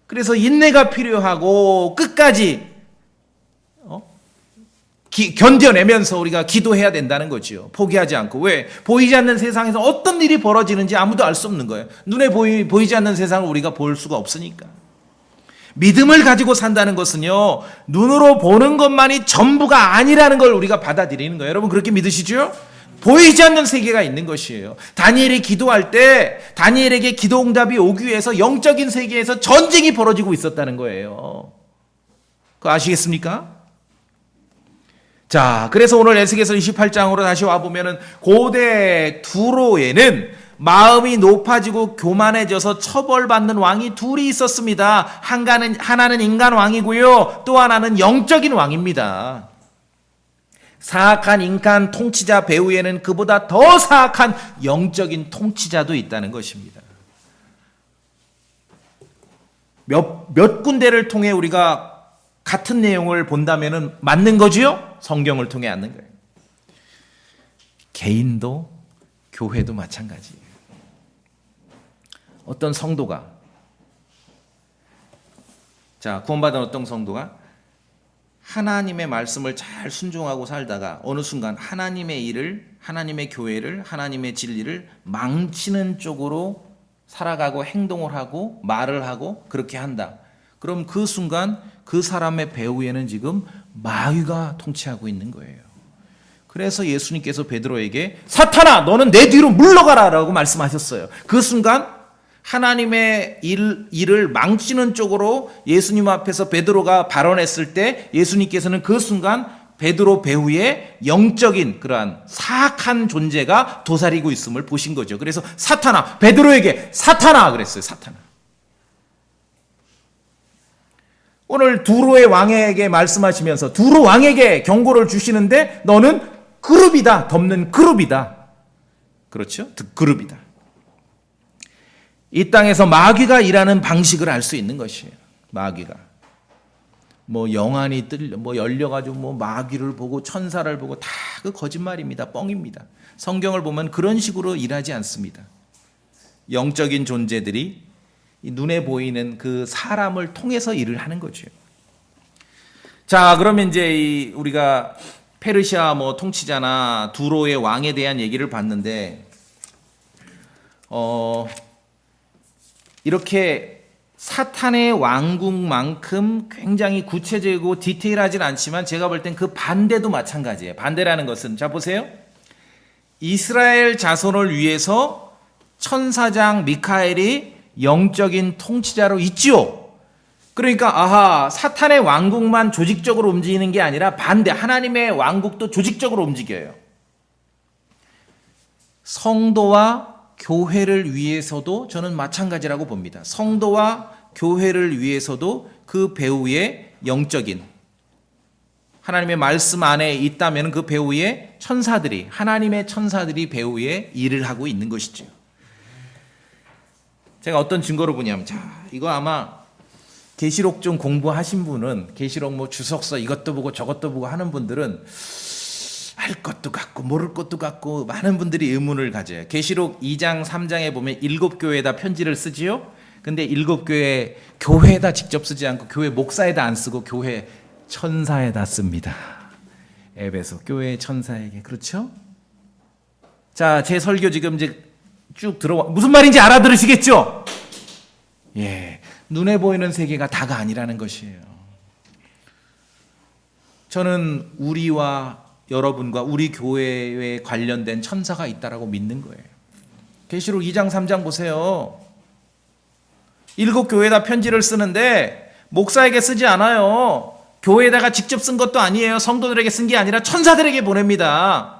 그래서 인내가 필요하고 끝까지 견뎌내면서 우리가 기도해야 된다는 거지요. 포기하지 않고. 왜? 보이지 않는 세상에서 어떤 일이 벌어지는지 아무도 알 수 없는 거예요. 눈에 보이지 않는 세상을 우리가 볼 수가 없으니까. 믿음을 가지고 산다는 것은요, 눈으로 보는 것만이 전부가 아니라는 걸 우리가 받아들이는 거예요. 여러분 그렇게 믿으시죠? 보이지 않는 세계가 있는 것이에요. 다니엘이 기도할 때 다니엘에게 기도 응답이 오기 위해서 영적인 세계에서 전쟁이 벌어지고 있었다는 거예요. 그거 아시겠습니까? 자, 그래서 오늘 에스겔서 28장으로 다시 와보면은 고대 두로에는 마음이 높아지고 교만해져서 처벌받는 왕이 둘이 있었습니다. 하나는 인간 왕이고요. 또 하나는 영적인 왕입니다. 사악한 인간 통치자 배후에는 그보다 더 사악한 영적인 통치자도 있다는 것입니다. 몇 군데를 통해 우리가 같은 내용을 본다면 맞는 거지요? 성경을 통해 않는 거예요. 개인도 교회도 마찬가지예요. 어떤 성도가, 자, 구원받은 어떤 성도가 하나님의 말씀을 잘 순종하고 살다가 어느 순간 하나님의 일을, 하나님의 교회를, 하나님의 진리를 망치는 쪽으로 살아가고 행동을 하고 말을 하고 그렇게 한다. 그럼 그 순간 그 사람의 배후에는 지금 마귀가 통치하고 있는 거예요. 그래서 예수님께서 베드로에게 사탄아 너는 내 뒤로 물러가라 라고 말씀하셨어요. 그 순간 하나님의 일을 망치는 쪽으로 예수님 앞에서 베드로가 발언했을 때 예수님께서는 그 순간 베드로 배후에 영적인 그러한 사악한 존재가 도사리고 있음을 보신 거죠. 그래서 사탄아, 베드로에게 사탄아 그랬어요. 사탄아. 오늘 두로의 왕에게 말씀하시면서 두로 왕에게 경고를 주시는데 너는 그룹이다. 덮는 그룹이다. 그렇죠? 그룹이다. 이 땅에서 마귀가 일하는 방식을 알 수 있는 것이에요. 마귀가. 뭐 영안이 열려가지고 뭐 마귀를 보고 천사를 보고 다 그 거짓말입니다. 뻥입니다. 성경을 보면 그런 식으로 일하지 않습니다. 영적인 존재들이 눈에 보이는 그 사람을 통해서 일을 하는 거죠. 자, 그러면 이제 우리가 페르시아 통치자나 두로의 왕에 대한 얘기를 봤는데, 이렇게 사탄의 왕국만큼 굉장히 구체적이고 디테일하진 않지만 제가 볼 땐 그 반대도 마찬가지예요. 반대라는 것은, 자 보세요. 이스라엘 자손을 위해서 천사장 미카엘이 영적인 통치자로 있지요. 그러니까 사탄의 왕국만 조직적으로 움직이는 게 아니라 반대, 하나님의 왕국도 조직적으로 움직여요. 성도와 교회를 위해서도 저는 마찬가지라고 봅니다. 성도와 교회를 위해서도 그 배후에 영적인 하나님의 말씀 안에 있다면 그 배후에 천사들이, 하나님의 천사들이 배후에 일을 하고 있는 것이죠. 제가 어떤 증거로 보냐면, 자, 이거 아마 계시록 좀 공부하신 분은, 계시록 주석서 이것도 보고 저것도 보고 하는 분들은 알 것도 같고 모를 것도 같고 많은 분들이 의문을 가져요. 계시록 2장 3장에 보면 7교회에다 편지를 쓰지요. 근데 7교회 교회에다 직접 쓰지 않고 교회 목사에다 안 쓰고 교회 천사에다 씁니다. 에베소 교회 천사에게. 그렇죠? 자, 제 설교 지금 이제 쭉 들어와 무슨 말인지 알아들으시겠죠? 예, 눈에 보이는 세계가 다가 아니라는 것이에요. 저는 우리와 여러분과 우리 교회에 관련된 천사가 있다라고 믿는 거예요. 계시록 2장 3장 보세요. 7교회에다 편지를 쓰는데 목사에게 쓰지 않아요. 교회에다가 직접 쓴 것도 아니에요. 성도들에게 쓴 게 아니라 천사들에게 보냅니다.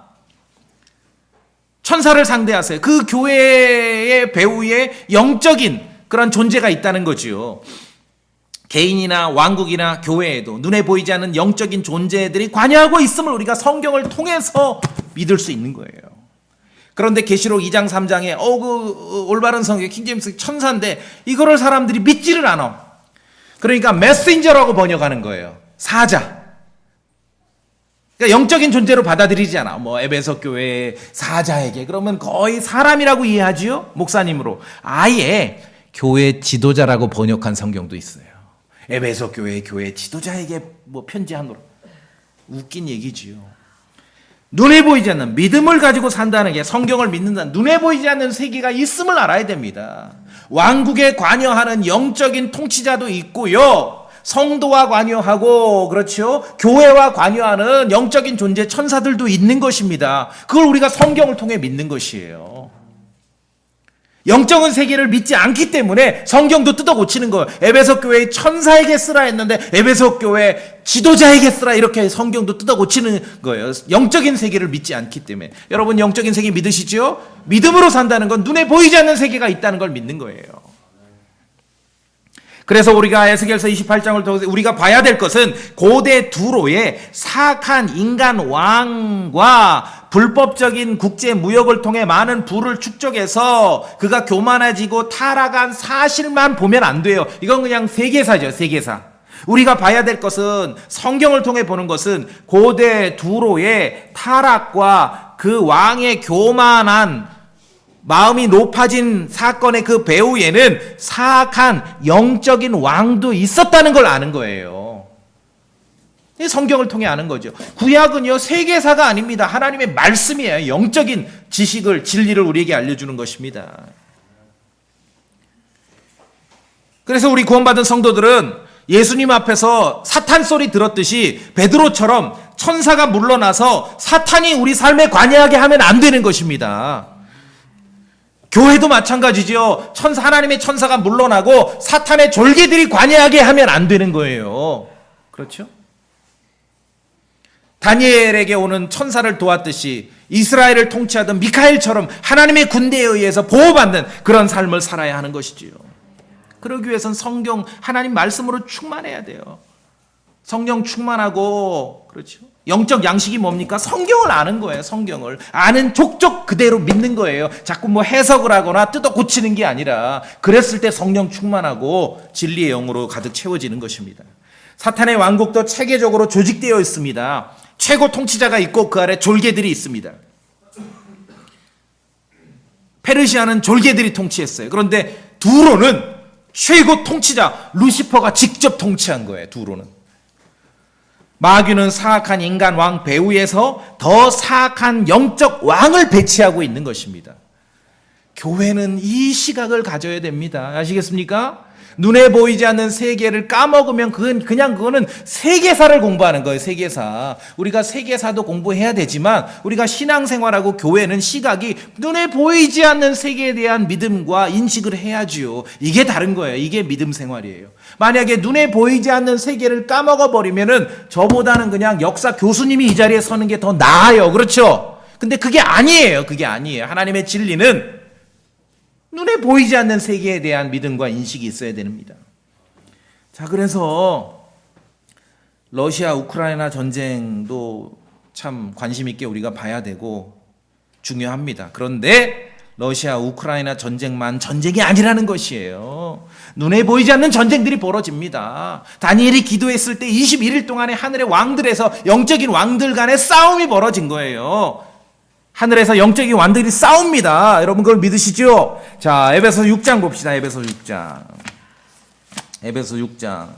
천사를 상대하세요. 그 교회의 배후에 영적인 그런 존재가 있다는 거지요. 개인이나 왕국이나 교회에도 눈에 보이지 않는 영적인 존재들이 관여하고 있음을 우리가 성경을 통해서 믿을 수 있는 거예요. 그런데 계시록 2장 3장에 그 올바른 성경 킹제임스 천사인데 이거를 사람들이 믿지를 않아. 그러니까 메신저라고 번역하는 거예요. 사자. 그러니까 영적인 존재로 받아들이지 않아. 에베소 교회 사자에게 그러면 거의 사람이라고 이해하지요. 목사님으로. 아예 교회 지도자라고 번역한 성경도 있어요. 에베소 교회 지도자에게 편지하노라. 웃긴 얘기지요. 눈에 보이지 않는 믿음을 가지고 산다는 게, 성경을 믿는다, 눈에 보이지 않는 세계가 있음을 알아야 됩니다. 왕국에 관여하는 영적인 통치자도 있고요, 성도와 관여하고, 그렇죠, 교회와 관여하는 영적인 존재 천사들도 있는 것입니다. 그걸 우리가 성경을 통해 믿는 것이에요. 영적인 세계를 믿지 않기 때문에 성경도 뜯어 고치는 거예요. 에베소 교회의 천사에게 쓰라 했는데 에베소 교회 지도자에게 쓰라, 이렇게 성경도 뜯어 고치는 거예요. 영적인 세계를 믿지 않기 때문에. 여러분, 영적인 세계 믿으시죠? 믿음으로 산다는 건 눈에 보이지 않는 세계가 있다는 걸 믿는 거예요. 그래서 우리가 에스겔서 28장을 통해서 우리가 봐야 될 것은 고대 두로의 사악한 인간 왕과 불법적인 국제 무역을 통해 많은 부를 축적해서 그가 교만해지고 타락한 사실만 보면 안 돼요. 이건 그냥 세계사죠, 세계사. 우리가 봐야 될 것은, 성경을 통해 보는 것은 고대 두로의 타락과 그 왕의 교만한 마음이 높아진 사건의 그 배후에는 사악한 영적인 왕도 있었다는 걸 아는 거예요. 성경을 통해 아는 거죠. 구약은요, 세계사가 아닙니다. 하나님의 말씀이에요. 영적인 지식을, 진리를 우리에게 알려주는 것입니다. 그래서 우리 구원받은 성도들은 예수님 앞에서 사탄 소리 들었듯이 베드로처럼 천사가 물러나서 사탄이 우리 삶에 관여하게 하면 안 되는 것입니다. 교회도 마찬가지죠. 하나님의 천사가 물러나고 사탄의 졸개들이 관여하게 하면 안 되는 거예요. 그렇죠? 다니엘에게 오는 천사를 도왔듯이 이스라엘을 통치하던 미카엘처럼 하나님의 군대에 의해서 보호받는 그런 삶을 살아야 하는 것이지요. 그러기 위해서는 성경, 하나님 말씀으로 충만해야 돼요. 성령 충만하고, 그렇죠? 영적 양식이 뭡니까? 성경을 아는 거예요. 성경을 아는 족족 그대로 믿는 거예요. 자꾸 뭐 해석을 하거나 뜯어 고치는 게 아니라, 그랬을 때 성령 충만하고 진리의 영으로 가득 채워지는 것입니다. 사탄의 왕국도 체계적으로 조직되어 있습니다. 최고 통치자가 있고 그 아래 졸개들이 있습니다. 페르시아는 졸개들이 통치했어요. 그런데 두로는 최고 통치자 루시퍼가 직접 통치한 거예요. 두로는. 마귀는 사악한 인간 왕 배후에서 더 사악한 영적 왕을 배치하고 있는 것입니다. 교회는 이 시각을 가져야 됩니다. 아시겠습니까? 눈에 보이지 않는 세계를 까먹으면 그거는 세계사를 공부하는 거예요. 세계사. 우리가 세계사도 공부해야 되지만 우리가 신앙생활하고 교회는 시각이 눈에 보이지 않는 세계에 대한 믿음과 인식을 해야지요. 이게 다른 거예요. 이게 믿음 생활이에요. 만약에 눈에 보이지 않는 세계를 까먹어버리면은 저보다는 그냥 역사 교수님이 이 자리에 서는 게 더 나아요. 그렇죠? 근데 그게 아니에요. 그게 아니에요. 하나님의 진리는 눈에 보이지 않는 세계에 대한 믿음과 인식이 있어야 됩니다. 자, 그래서 러시아 우크라이나 전쟁도 참 관심 있게 우리가 봐야 되고 중요합니다. 그런데 러시아 우크라이나 전쟁만 전쟁이 아니라는 것이에요. 눈에 보이지 않는 전쟁들이 벌어집니다. 다니엘이 기도했을 때 21일 동안에 하늘의 왕들에서 영적인 왕들 간의 싸움이 벌어진 거예요. 하늘에서 영적인 왕들이 싸웁니다. 여러분 그걸 믿으시죠? 자, 에베소 6장 봅시다. 에베소 6장. 에베소 6장.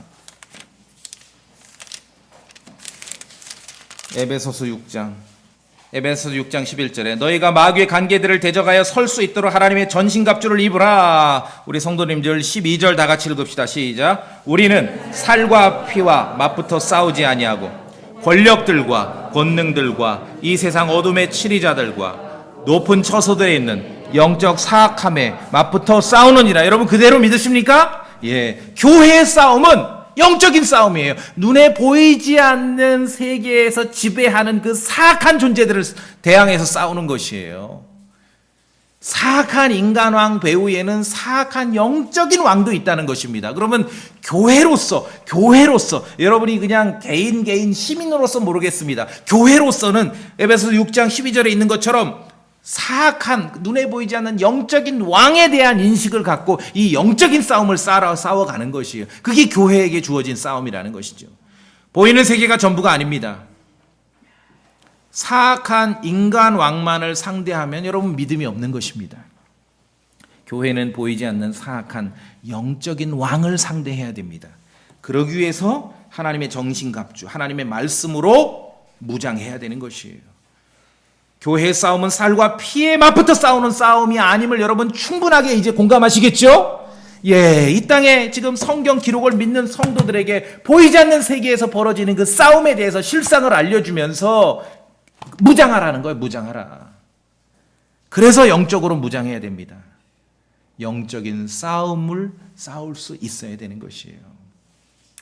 에베소서 6장. 에베소 6장 11절에 너희가 마귀의 관계들을 대적하여 설 수 있도록 하나님의 전신갑주를 입으라. 우리 성도님들 12절 다 같이 읽읍시다. 시작. 우리는 살과 피와 맞붙어 싸우지 아니하고 권력들과 권능들과 이 세상 어둠의 치리자들과 높은 처소들에 있는 영적 사악함에 맞붙어 싸우느니라. 여러분 그대로 믿으십니까? 예, 교회의 싸움은 영적인 싸움이에요. 눈에 보이지 않는 세계에서 지배하는 그 사악한 존재들을 대항해서 싸우는 것이에요. 사악한 인간왕 배후에는 사악한 영적인 왕도 있다는 것입니다. 그러면 교회로서 여러분이 그냥 개인 시민으로서 모르겠습니다. 교회로서는 에베소 6장 12절에 있는 것처럼 사악한 눈에 보이지 않는 영적인 왕에 대한 인식을 갖고 이 영적인 싸움을 싸워가는 것이에요. 그게 교회에게 주어진 싸움이라는 것이죠. 보이는 세계가 전부가 아닙니다. 사악한 인간 왕만을 상대하면 여러분 믿음이 없는 것입니다. 교회는 보이지 않는 사악한 영적인 왕을 상대해야 됩니다. 그러기 위해서 하나님의 정신갑주, 하나님의 말씀으로 무장해야 되는 것이에요. 교회의 싸움은 살과 피에 맞붙어 싸우는 싸움이 아님을 여러분 충분하게 이제 공감하시겠죠? 예, 이 땅에 지금 성경 기록을 믿는 성도들에게 보이지 않는 세계에서 벌어지는 그 싸움에 대해서 실상을 알려주면서 무장하라는 거예요. 무장하라. 그래서 영적으로 무장해야 됩니다. 영적인 싸움을 싸울 수 있어야 되는 것이에요.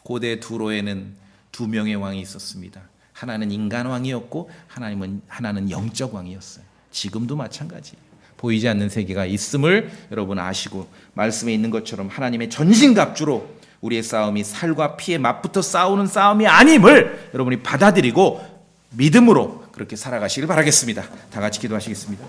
고대 두로에는 두 명의 왕이 있었습니다. 하나는 인간 왕이었고 하나는 영적 왕이었어요. 지금도 마찬가지예요. 보이지 않는 세계가 있음을 여러분 아시고 말씀에 있는 것처럼 하나님의 전신갑주로 우리의 싸움이 살과 피에 맞붙어 싸우는 싸움이 아님을 여러분이 받아들이고 믿음으로 그렇게 살아가시길 바라겠습니다. 다 같이 기도하시겠습니다.